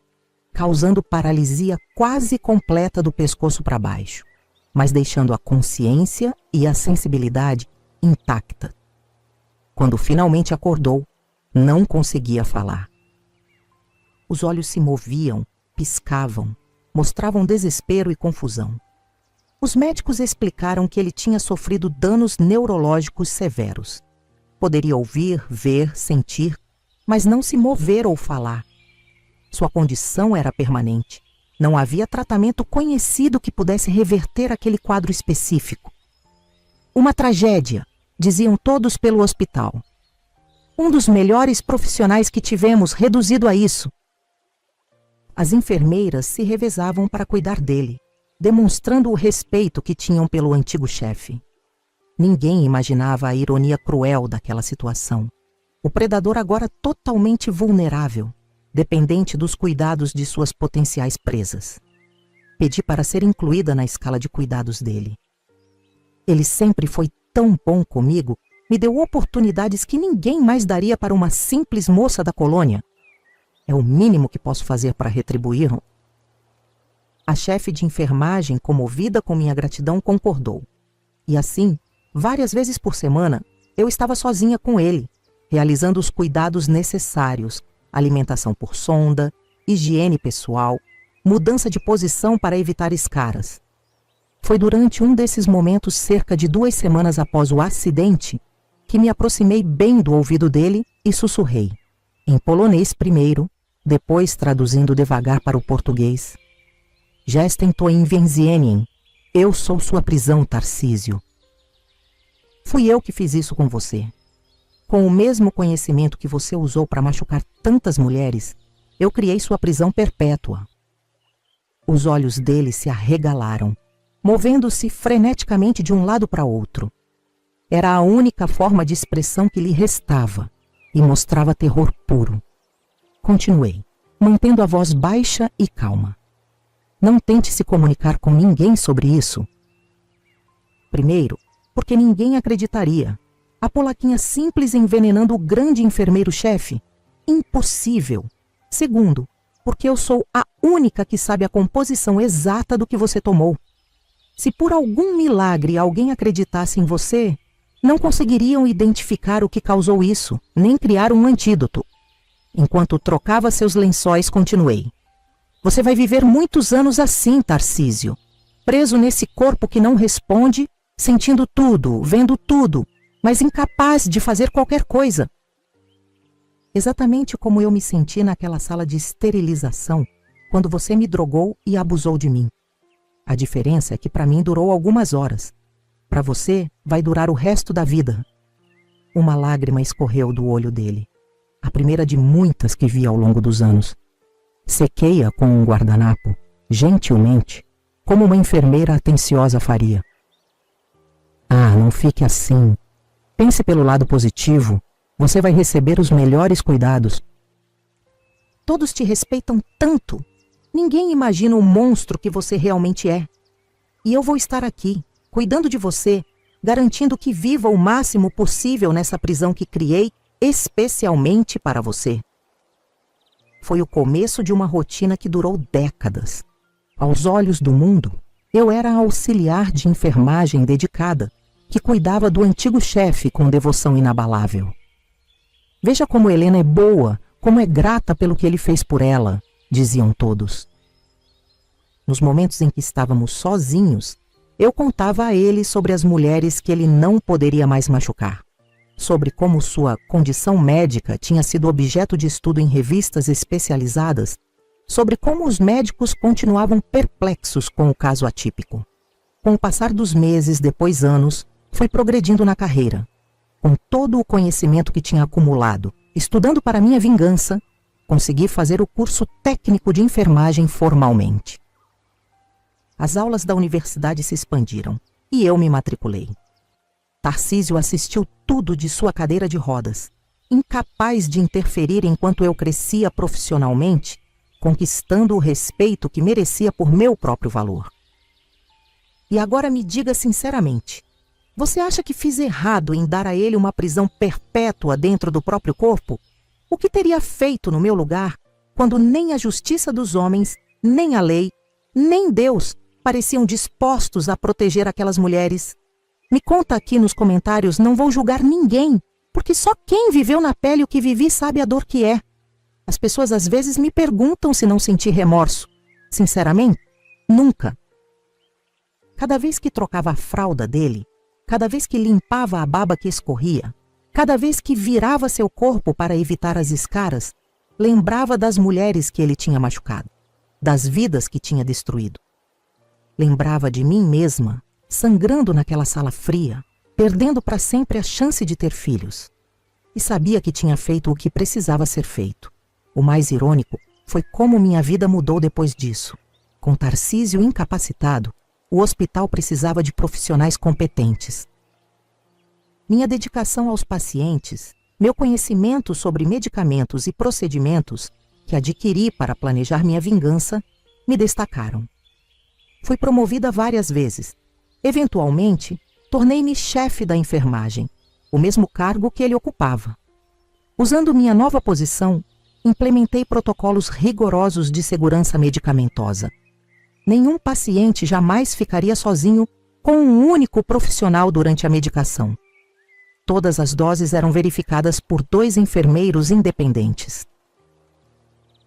causando paralisia quase completa do pescoço para baixo, mas deixando a consciência e a sensibilidade intacta. Quando finalmente acordou, não conseguia falar. Os olhos se moviam, piscavam, mostravam desespero e confusão. Os médicos explicaram que ele tinha sofrido danos neurológicos severos. Poderia ouvir, ver, sentir, mas não se mover ou falar. Sua condição era permanente. Não havia tratamento conhecido que pudesse reverter aquele quadro específico. Uma tragédia, diziam todos pelo hospital. Um dos melhores profissionais que tivemos reduzido a isso. As enfermeiras se revezavam para cuidar dele, demonstrando o respeito que tinham pelo antigo chefe. Ninguém imaginava a ironia cruel daquela situação. O predador agora totalmente vulnerável, dependente dos cuidados de suas potenciais presas. Pedi para ser incluída na escala de cuidados dele. Ele sempre foi tão bom comigo, me deu oportunidades que ninguém mais daria para uma simples moça da colônia. É o mínimo que posso fazer para retribuir. A chefe de enfermagem, comovida com minha gratidão, concordou. E assim, várias vezes por semana, eu estava sozinha com ele, realizando os cuidados necessários: alimentação por sonda, higiene pessoal, mudança de posição para evitar escaras. Foi durante um desses momentos, cerca de 2 semanas após o acidente, que me aproximei bem do ouvido dele e sussurrei, em polonês primeiro, depois traduzindo devagar para o português: Jestem twoim więzieniem. Eu sou sua prisão, Tarcísio. Fui eu que fiz isso com você. Com o mesmo conhecimento que você usou para machucar tantas mulheres, eu criei sua prisão perpétua. Os olhos dele se arregalaram, movendo-se freneticamente de um lado para outro. Era a única forma de expressão que lhe restava e mostrava terror puro. Continuei, mantendo a voz baixa e calma. Não tente se comunicar com ninguém sobre isso. Primeiro, porque ninguém acreditaria. A polaquinha simples envenenando o grande enfermeiro-chefe? Impossível. Segundo, porque eu sou a única que sabe a composição exata do que você tomou. Se por algum milagre alguém acreditasse em você, não conseguiriam identificar o que causou isso, nem criar um antídoto. Enquanto trocava seus lençóis, continuei. Você vai viver muitos anos assim, Tarcísio, preso nesse corpo que não responde, sentindo tudo, vendo tudo, mas incapaz de fazer qualquer coisa. Exatamente como eu me senti naquela sala de esterilização, quando você me drogou e abusou de mim. A diferença é que para mim durou algumas horas. Para você, vai durar o resto da vida. Uma lágrima escorreu do olho dele, a primeira de muitas que vi ao longo dos anos. Sequei-a com um guardanapo, gentilmente, como uma enfermeira atenciosa faria. Ah, não fique assim. Pense pelo lado positivo. Você vai receber os melhores cuidados. Todos te respeitam tanto. Ninguém imagina o monstro que você realmente é. E eu vou estar aqui, cuidando de você, garantindo que viva o máximo possível nessa prisão que criei especialmente para você. Foi o começo de uma rotina que durou décadas. Aos olhos do mundo, eu era a auxiliar de enfermagem dedicada, que cuidava do antigo chefe com devoção inabalável. Veja como Helena é boa, como é grata pelo que ele fez por ela, diziam todos. Nos momentos em que estávamos sozinhos, eu contava a ele sobre as mulheres que ele não poderia mais machucar, sobre como sua condição médica tinha sido objeto de estudo em revistas especializadas, sobre como os médicos continuavam perplexos com o caso atípico. Com o passar dos meses, depois anos, foi progredindo na carreira. Com todo o conhecimento que tinha acumulado, estudando para minha vingança, consegui fazer o curso técnico de enfermagem formalmente. As aulas da universidade se expandiram e eu me matriculei. Tarcísio assistiu tudo de sua cadeira de rodas, incapaz de interferir enquanto eu crescia profissionalmente, conquistando o respeito que merecia por meu próprio valor. E agora me diga sinceramente, você acha que fiz errado em dar a ele uma prisão perpétua dentro do próprio corpo? O que teria feito no meu lugar quando nem a justiça dos homens, nem a lei, nem Deus pareciam dispostos a proteger aquelas mulheres? Me conta aqui nos comentários, não vou julgar ninguém, porque só quem viveu na pele o que vivi sabe a dor que é. As pessoas às vezes me perguntam se não senti remorso. Sinceramente, nunca. Cada vez que trocava a fralda dele, cada vez que limpava a baba que escorria, cada vez que virava seu corpo para evitar as escaras, lembrava das mulheres que ele tinha machucado, das vidas que tinha destruído. Lembrava de mim mesma, sangrando naquela sala fria, perdendo para sempre a chance de ter filhos. E sabia que tinha feito o que precisava ser feito. O mais irônico foi como minha vida mudou depois disso. Com Tarcísio incapacitado, o hospital precisava de profissionais competentes. Minha dedicação aos pacientes, meu conhecimento sobre medicamentos e procedimentos que adquiri para planejar minha vingança, me destacaram. Fui promovida várias vezes. Eventualmente, tornei-me chefe da enfermagem, o mesmo cargo que ele ocupava. Usando minha nova posição, implementei protocolos rigorosos de segurança medicamentosa. Nenhum paciente jamais ficaria sozinho com um único profissional durante a medicação. Todas as doses eram verificadas por 2 enfermeiros independentes.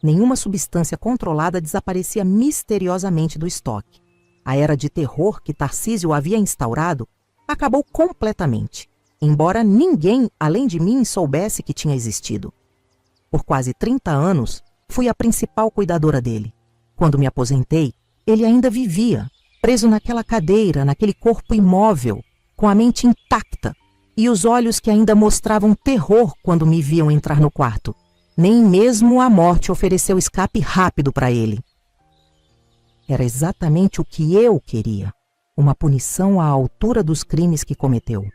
Nenhuma substância controlada desaparecia misteriosamente do estoque. A era de terror que Tarcísio havia instaurado acabou completamente, embora ninguém, além de mim, soubesse que tinha existido. Por quase 30 anos, fui a principal cuidadora dele. Quando me aposentei, ele ainda vivia, preso naquela cadeira, naquele corpo imóvel, com a mente intacta e os olhos que ainda mostravam terror quando me viam entrar no quarto. Nem mesmo a morte ofereceu escape rápido para ele. Era exatamente o que eu queria, uma punição à altura dos crimes que cometeu.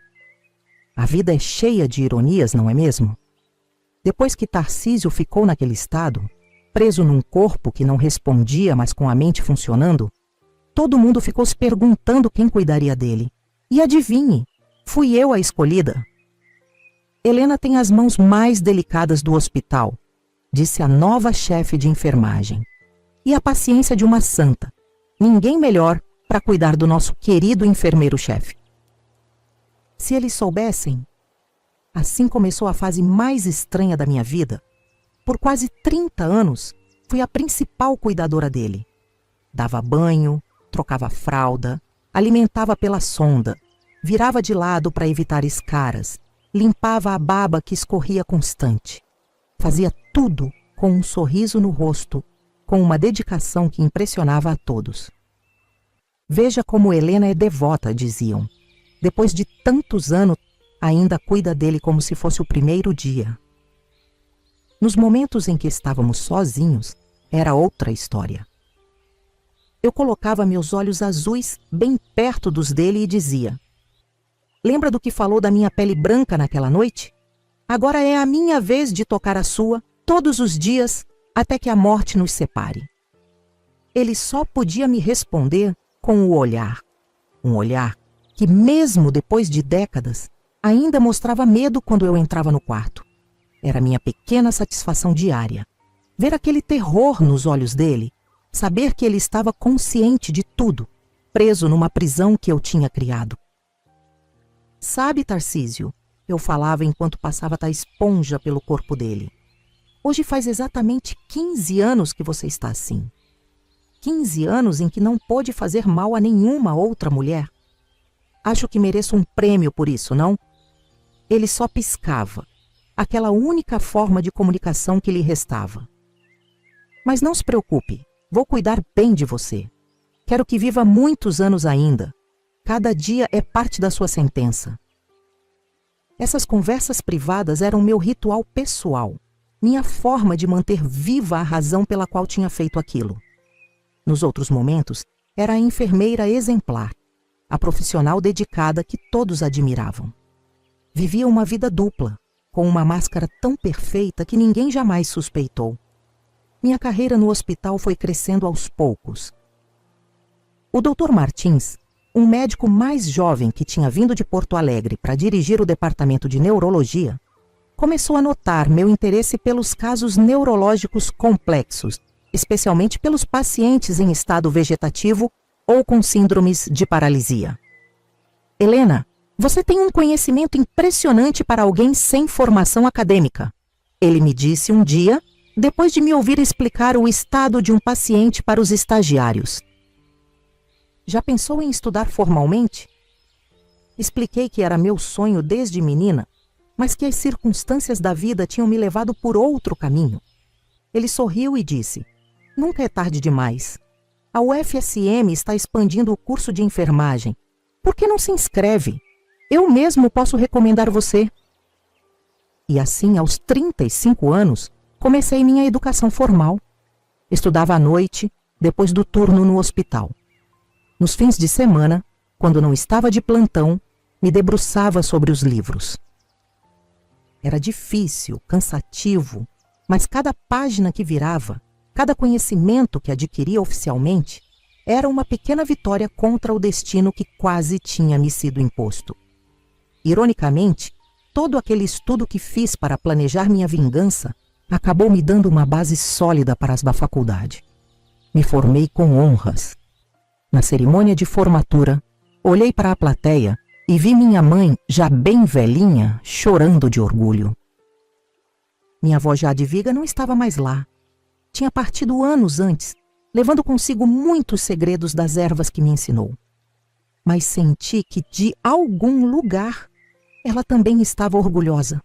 A vida é cheia de ironias, não é mesmo? Depois que Tarcísio ficou naquele estado, preso num corpo que não respondia, mas com a mente funcionando, todo mundo ficou se perguntando quem cuidaria dele. E adivinhe, fui eu a escolhida. Helena tem as mãos mais delicadas do hospital, disse a nova chefe de enfermagem. E a paciência de uma santa. Ninguém melhor para cuidar do nosso querido enfermeiro-chefe. Se eles soubessem, assim começou a fase mais estranha da minha vida. Por quase 30 anos, fui a principal cuidadora dele. Dava banho, trocava fralda, alimentava pela sonda, virava de lado para evitar escaras, limpava a baba que escorria constante. Fazia tudo com um sorriso no rosto, com uma dedicação que impressionava a todos. Veja como Helena é devota, diziam. Depois de tantos anos, ainda cuida dele como se fosse o primeiro dia. Nos momentos em que estávamos sozinhos, era outra história. Eu colocava meus olhos azuis bem perto dos dele e dizia: lembra do que falou da minha pele branca naquela noite? Agora é a minha vez de tocar a sua, todos os dias, até que a morte nos separe. Ele só podia me responder com o olhar. Um olhar que, mesmo depois de décadas, ainda mostrava medo quando eu entrava no quarto. Era minha pequena satisfação diária. Ver aquele terror nos olhos dele, saber que ele estava consciente de tudo, preso numa prisão que eu tinha criado. Sabe, Tarcísio, eu falava enquanto passava a esponja pelo corpo dele. Hoje faz exatamente 15 anos que você está assim. 15 anos em que não pôde fazer mal a nenhuma outra mulher. Acho que mereço um prêmio por isso, não? Ele só piscava. Aquela única forma de comunicação que lhe restava. Mas não se preocupe, vou cuidar bem de você. Quero que viva muitos anos ainda. Cada dia é parte da sua sentença. Essas conversas privadas eram meu ritual pessoal, minha forma de manter viva a razão pela qual tinha feito aquilo. Nos outros momentos, era a enfermeira exemplar, a profissional dedicada que todos admiravam. Vivia uma vida dupla, com uma máscara tão perfeita que ninguém jamais suspeitou. Minha carreira no hospital foi crescendo aos poucos. O Dr. Martins, um médico mais jovem que tinha vindo de Porto Alegre para dirigir o departamento de neurologia, começou a notar meu interesse pelos casos neurológicos complexos, especialmente pelos pacientes em estado vegetativo ou com síndromes de paralisia. Helena, você tem um conhecimento impressionante para alguém sem formação acadêmica, ele me disse um dia, depois de me ouvir explicar o estado de um paciente para os estagiários. Já pensou em estudar formalmente? Expliquei que era meu sonho desde menina, mas que as circunstâncias da vida tinham me levado por outro caminho. Ele sorriu e disse: nunca é tarde demais. A UFSM está expandindo o curso de enfermagem. Por que não se inscreve? Eu mesmo posso recomendar você. E assim, aos 35 anos, comecei minha educação formal. Estudava à noite, depois do turno no hospital. Nos fins de semana, quando não estava de plantão, me debruçava sobre os livros. Era difícil, cansativo, mas cada página que virava, cada conhecimento que adquiria oficialmente, era uma pequena vitória contra o destino que quase tinha me sido imposto. Ironicamente, todo aquele estudo que fiz para planejar minha vingança acabou me dando uma base sólida para a faculdade. Me formei com honras. Na cerimônia de formatura, olhei para a plateia e vi minha mãe, já bem velhinha, chorando de orgulho. Minha avó Jadviga não estava mais lá. Tinha partido anos antes, levando consigo muitos segredos das ervas que me ensinou. Mas senti que, de algum lugar, ela também estava orgulhosa.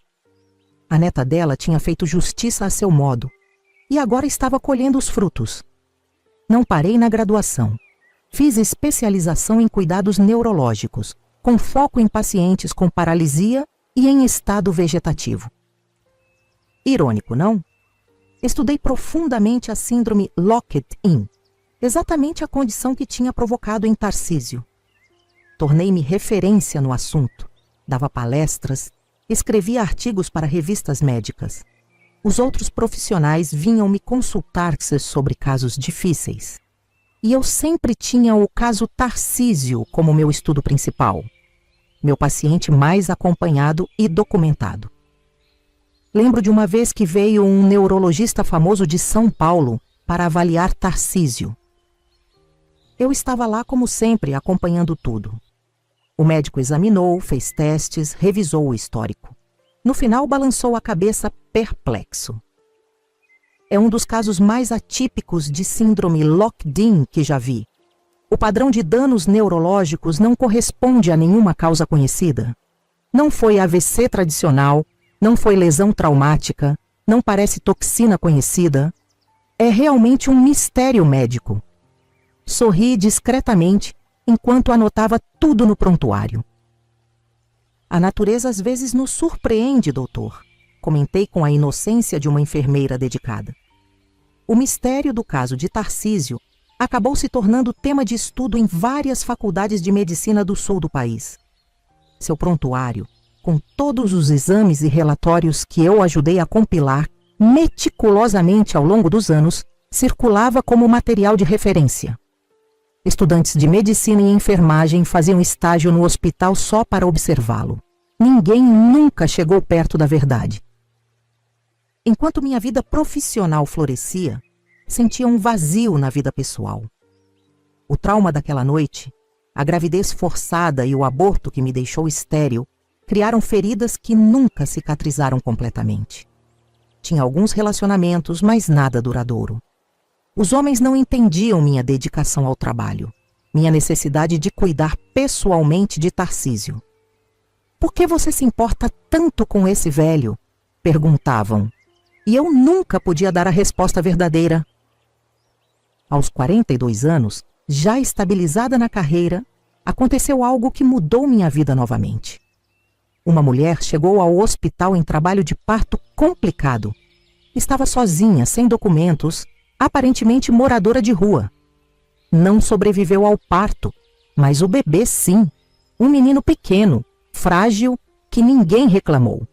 A neta dela tinha feito justiça a seu modo, e agora estava colhendo os frutos. Não parei na graduação. Fiz especialização em cuidados neurológicos, com foco em pacientes com paralisia e em estado vegetativo. Irônico, não? Estudei profundamente a síndrome Locked-In, exatamente a condição que tinha provocado em Tarcísio. Tornei-me referência no assunto, dava palestras, escrevia artigos para revistas médicas. Os outros profissionais vinham me consultar sobre casos difíceis. E eu sempre tinha o caso Tarcísio como meu estudo principal, meu paciente mais acompanhado e documentado. Lembro de uma vez que veio um neurologista famoso de São Paulo para avaliar Tarcísio. Eu estava lá como sempre, acompanhando tudo. O médico examinou, fez testes, revisou o histórico. No final, balançou a cabeça perplexo. É um dos casos mais atípicos de síndrome Locked-In que já vi. O padrão de danos neurológicos não corresponde a nenhuma causa conhecida. Não foi AVC tradicional, não foi lesão traumática, não parece toxina conhecida. É realmente um mistério médico. Sorri discretamente enquanto anotava tudo no prontuário. A natureza às vezes nos surpreende, doutor, comentei com a inocência de uma enfermeira dedicada. O mistério do caso de Tarcísio acabou se tornando tema de estudo em várias faculdades de medicina do sul do país. Seu prontuário, com todos os exames e relatórios que eu ajudei a compilar meticulosamente ao longo dos anos, circulava como material de referência. Estudantes de medicina e enfermagem faziam estágio no hospital só para observá-lo. Ninguém nunca chegou perto da verdade. Enquanto minha vida profissional florescia, sentia um vazio na vida pessoal. O trauma daquela noite, a gravidez forçada e o aborto que me deixou estéril criaram feridas que nunca cicatrizaram completamente. Tinha alguns relacionamentos, mas nada duradouro. Os homens não entendiam minha dedicação ao trabalho, minha necessidade de cuidar pessoalmente de Tarcísio. "Por que você se importa tanto com esse velho?" perguntavam. E eu nunca podia dar a resposta verdadeira. Aos 42 anos, já estabilizada na carreira, aconteceu algo que mudou minha vida novamente. Uma mulher chegou ao hospital em trabalho de parto complicado. Estava sozinha, sem documentos, aparentemente moradora de rua. Não sobreviveu ao parto, mas o bebê sim. Um menino pequeno, frágil, que ninguém reclamou.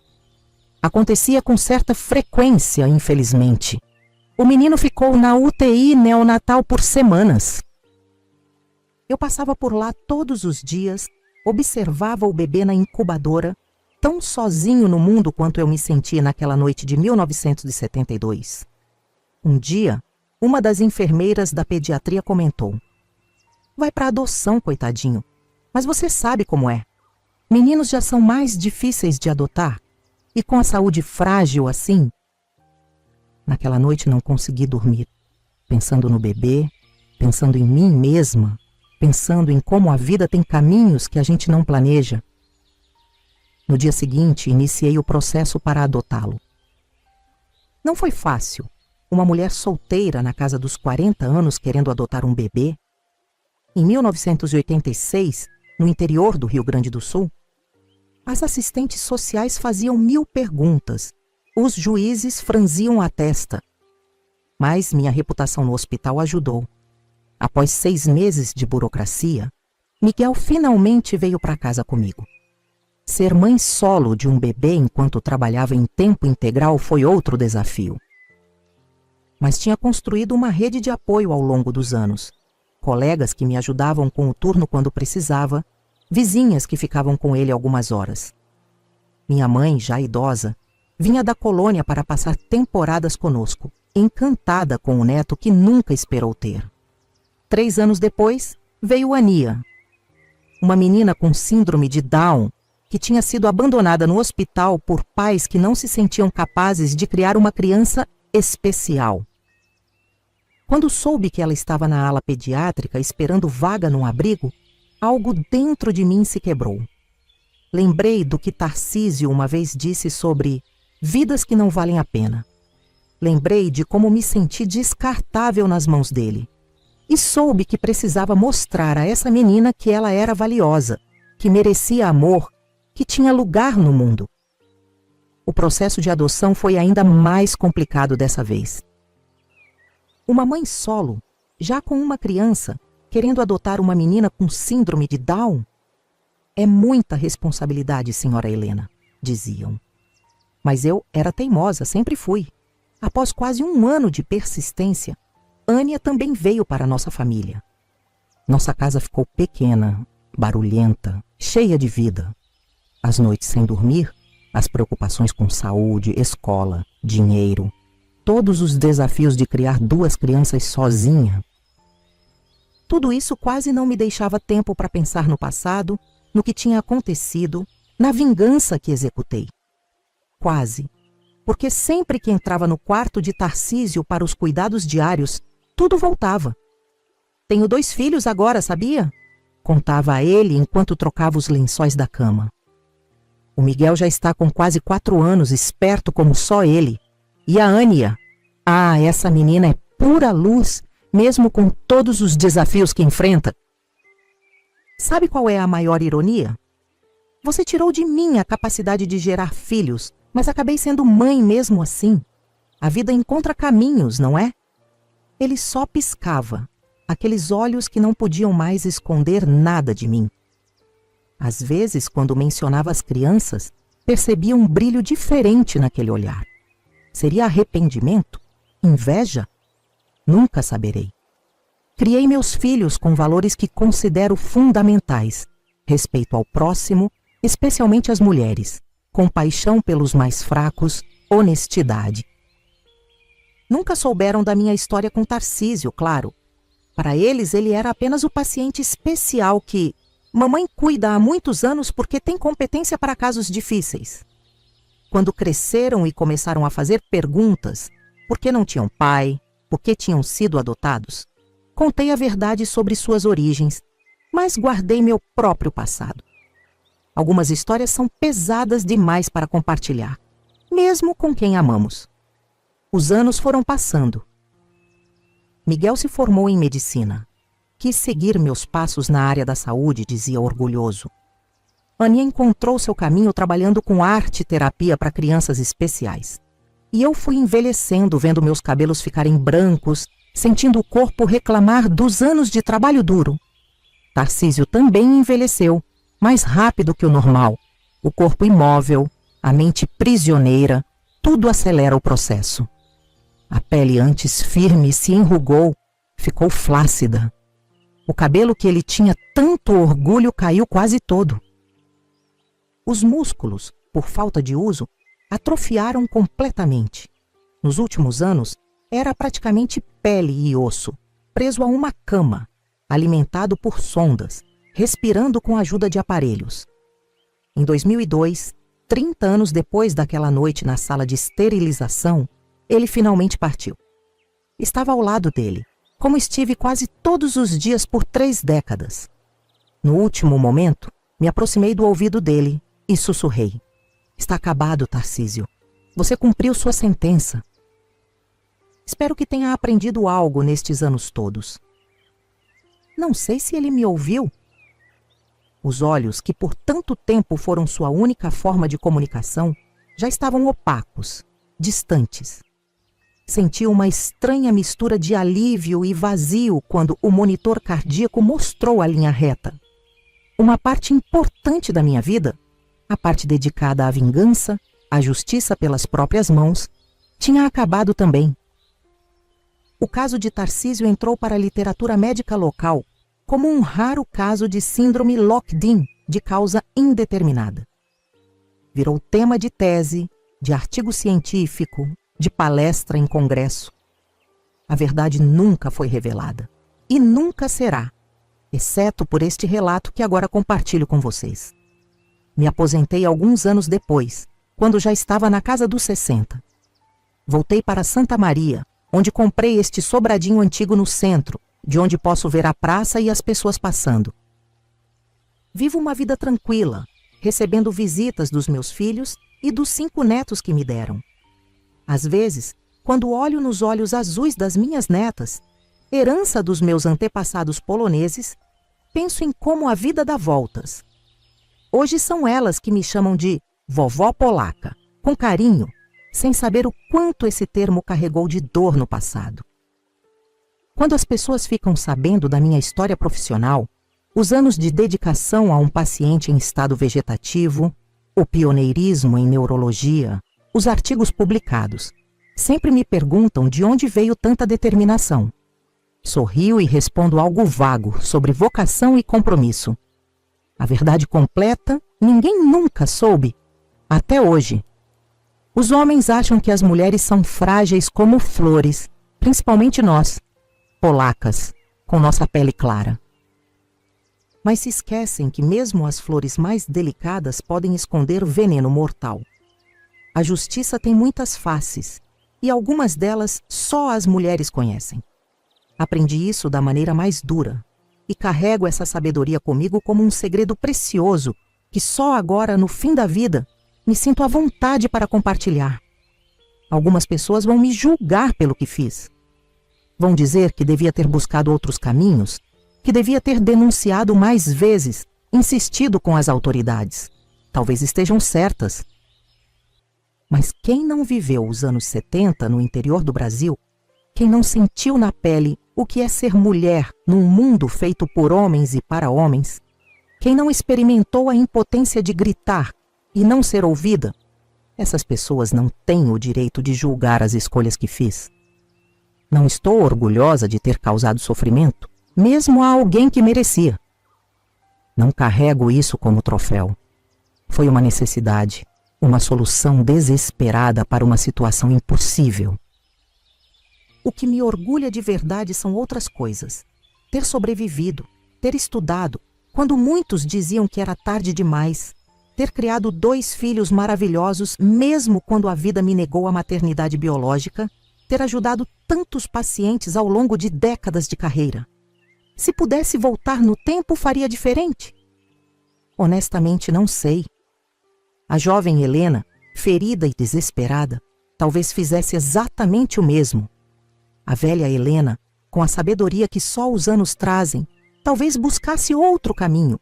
Acontecia com certa frequência, infelizmente. O menino ficou na UTI neonatal por semanas. Eu passava por lá todos os dias, observava o bebê na incubadora, tão sozinho no mundo quanto eu me sentia naquela noite de 1972. Um dia, uma das enfermeiras da pediatria comentou: "Vai para adoção, coitadinho. Mas você sabe como é. Meninos já são mais difíceis de adotar. E com a saúde frágil assim..." Naquela noite não consegui dormir, pensando no bebê, pensando em mim mesma, pensando em como a vida tem caminhos que a gente não planeja. No dia seguinte, iniciei o processo para adotá-lo. Não foi fácil. Uma mulher solteira na casa dos 40 anos querendo adotar um bebê. Em 1986, no interior do Rio Grande do Sul, as assistentes sociais faziam 1000 perguntas. Os juízes franziam a testa. Mas minha reputação no hospital ajudou. Após 6 meses de burocracia, Miguel finalmente veio para casa comigo. Ser mãe solo de um bebê enquanto trabalhava em tempo integral foi outro desafio. Mas tinha construído uma rede de apoio ao longo dos anos. Colegas que me ajudavam com o turno quando precisava, vizinhas que ficavam com ele algumas horas. Minha mãe, já idosa, vinha da colônia para passar temporadas conosco, encantada com o neto que nunca esperou ter. 3 anos depois, veio Ania, uma menina com síndrome de Down, que tinha sido abandonada no hospital por pais que não se sentiam capazes de criar uma criança especial. Quando soube que ela estava na ala pediátrica esperando vaga num abrigo, algo dentro de mim se quebrou. Lembrei do que Tarcísio uma vez disse sobre vidas que não valem a pena. Lembrei de como me senti descartável nas mãos dele. E soube que precisava mostrar a essa menina que ela era valiosa, que merecia amor, que tinha lugar no mundo. O processo de adoção foi ainda mais complicado dessa vez. Uma mãe solo, já com uma criança, querendo adotar uma menina com síndrome de Down? É muita responsabilidade, senhora Helena, diziam. Mas eu era teimosa, sempre fui. Após quase 1 ano de persistência, Ania também veio para nossa família. Nossa casa ficou pequena, barulhenta, cheia de vida. As noites sem dormir, as preocupações com saúde, escola, dinheiro, todos os desafios de criar 2 crianças sozinha. Tudo isso quase não me deixava tempo para pensar no passado, no que tinha acontecido, na vingança que executei. Quase. Porque sempre que entrava no quarto de Tarcísio para os cuidados diários, tudo voltava. "Tenho 2 filhos agora, sabia?" contava a ele enquanto trocava os lençóis da cama. O Miguel já está com quase 4 anos, esperto como só ele. E a Ania? Ah, essa menina é pura luz, mesmo com todos os desafios que enfrenta. Sabe qual é a maior ironia? Você tirou de mim a capacidade de gerar filhos, mas acabei sendo mãe mesmo assim. A vida encontra caminhos, não é? Ele só piscava, aqueles olhos que não podiam mais esconder nada de mim. Às vezes, quando mencionava as crianças, percebia um brilho diferente naquele olhar. Seria arrependimento? Inveja? Nunca saberei. Criei meus filhos com valores que considero fundamentais: respeito ao próximo, especialmente às mulheres, compaixão pelos mais fracos, honestidade. Nunca souberam da minha história com Tarcísio, claro. Para eles, ele era apenas o paciente especial que mamãe cuida há muitos anos porque tem competência para casos difíceis. Quando cresceram e começaram a fazer perguntas, por que não tinham pai, por que tinham sido adotados, contei a verdade sobre suas origens, mas guardei meu próprio passado. Algumas histórias são pesadas demais para compartilhar, mesmo com quem amamos. Os anos foram passando. Miguel se formou em medicina. Quis seguir meus passos na área da saúde, dizia orgulhoso. Aninha encontrou seu caminho trabalhando com arte e terapia para crianças especiais. E eu fui envelhecendo, vendo meus cabelos ficarem brancos, sentindo o corpo reclamar dos anos de trabalho duro. Tarcísio também envelheceu, mais rápido que o normal. O corpo imóvel, a mente prisioneira, tudo acelera o processo. A pele antes firme se enrugou, ficou flácida. O cabelo que ele tinha tanto orgulho caiu quase todo. Os músculos, por falta de uso, atrofiaram completamente. Nos últimos anos, era praticamente pele e osso, preso a uma cama, alimentado por sondas, respirando com a ajuda de aparelhos. Em 2002, 30 anos depois daquela noite na sala de esterilização, ele finalmente partiu. Estava ao lado dele, como estive quase todos os dias por 3 décadas. No último momento, me aproximei do ouvido dele e sussurrei: "Está acabado, Tarcísio. Você cumpriu sua sentença. Espero que tenha aprendido algo nestes anos todos." Não sei se ele me ouviu. Os olhos, que por tanto tempo foram sua única forma de comunicação, já estavam opacos, distantes. Senti uma estranha mistura de alívio e vazio quando o monitor cardíaco mostrou a linha reta. Uma parte importante da minha vida, a parte dedicada à vingança, à justiça pelas próprias mãos, tinha acabado também. O caso de Tarcísio entrou para a literatura médica local como um raro caso de síndrome locked-in de causa indeterminada. Virou tema de tese, de artigo científico, de palestra em congresso. A verdade nunca foi revelada e nunca será, exceto por este relato que agora compartilho com vocês. Me aposentei alguns anos depois, quando já estava na casa dos 60. Voltei para Santa Maria, onde comprei este sobradinho antigo no centro, de onde posso ver a praça e as pessoas passando. Vivo uma vida tranquila, recebendo visitas dos meus filhos e dos 5 netos que me deram. Às vezes, quando olho nos olhos azuis das minhas netas, herança dos meus antepassados poloneses, penso em como a vida dá voltas. Hoje são elas que me chamam de vovó polaca, com carinho, sem saber o quanto esse termo carregou de dor no passado. Quando as pessoas ficam sabendo da minha história profissional, os anos de dedicação a um paciente em estado vegetativo, o pioneirismo em neurologia, os artigos publicados, sempre me perguntam de onde veio tanta determinação. Sorrio e respondo algo vago sobre vocação e compromisso. A verdade completa, ninguém nunca soube, até hoje. Os homens acham que as mulheres são frágeis como flores, principalmente nós, polacas, com nossa pele clara. Mas se esquecem que mesmo as flores mais delicadas podem esconder veneno mortal. A justiça tem muitas faces, e algumas delas só as mulheres conhecem. Aprendi isso da maneira mais dura, e carrego essa sabedoria comigo como um segredo precioso que só agora, no fim da vida, me sinto à vontade para compartilhar. Algumas pessoas vão me julgar pelo que fiz. Vão dizer que devia ter buscado outros caminhos, que devia ter denunciado mais vezes, insistido com as autoridades. Talvez estejam certas. Mas quem não viveu os anos 70 no interior do Brasil, quem não sentiu na pele o que é ser mulher num mundo feito por homens e para homens, quem não experimentou a impotência de gritar e não ser ouvida, essas pessoas não têm o direito de julgar as escolhas que fiz. Não estou orgulhosa de ter causado sofrimento, mesmo a alguém que merecia. Não carrego isso como troféu. Foi uma necessidade, uma solução desesperada para uma situação impossível. O que me orgulha de verdade são outras coisas. Ter sobrevivido, ter estudado, quando muitos diziam que era tarde demais, ter criado 2 filhos maravilhosos, mesmo quando a vida me negou a maternidade biológica, ter ajudado tantos pacientes ao longo de décadas de carreira. Se pudesse voltar no tempo, faria diferente? Honestamente, não sei. A jovem Helena, ferida e desesperada, talvez fizesse exatamente o mesmo. A velha Helena, com a sabedoria que só os anos trazem, talvez buscasse outro caminho.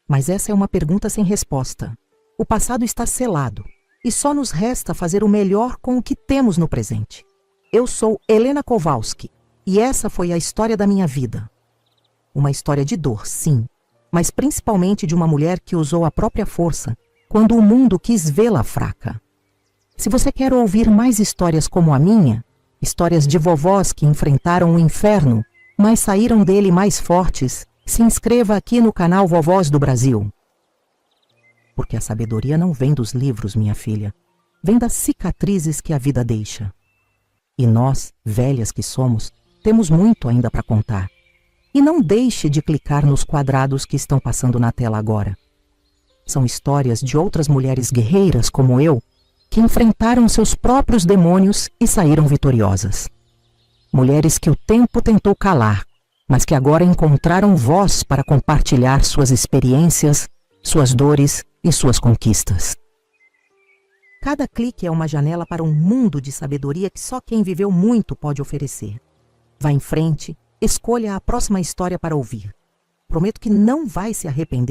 Mas essa é uma pergunta sem resposta. O passado está selado e só nos resta fazer o melhor com o que temos no presente. Eu sou Helena Kowalski e essa foi a história da minha vida. Uma história de dor, sim, mas principalmente de uma mulher que usou a própria força quando o mundo quis vê-la fraca. Se você quer ouvir mais histórias como a minha, histórias de vovós que enfrentaram o inferno, mas saíram dele mais fortes, se inscreva aqui no canal Vovós do Brasil. Porque a sabedoria não vem dos livros, minha filha, vem das cicatrizes que a vida deixa. E nós, velhas que somos, temos muito ainda para contar. E não deixe de clicar nos quadrados que estão passando na tela agora. São histórias de outras mulheres guerreiras como eu, que enfrentaram seus próprios demônios e saíram vitoriosas. Mulheres que o tempo tentou calar, mas que agora encontraram voz para compartilhar suas experiências, suas dores e suas conquistas. Cada clique é uma janela para um mundo de sabedoria que só quem viveu muito pode oferecer. Vá em frente, escolha a próxima história para ouvir. Prometo que não vai se arrepender.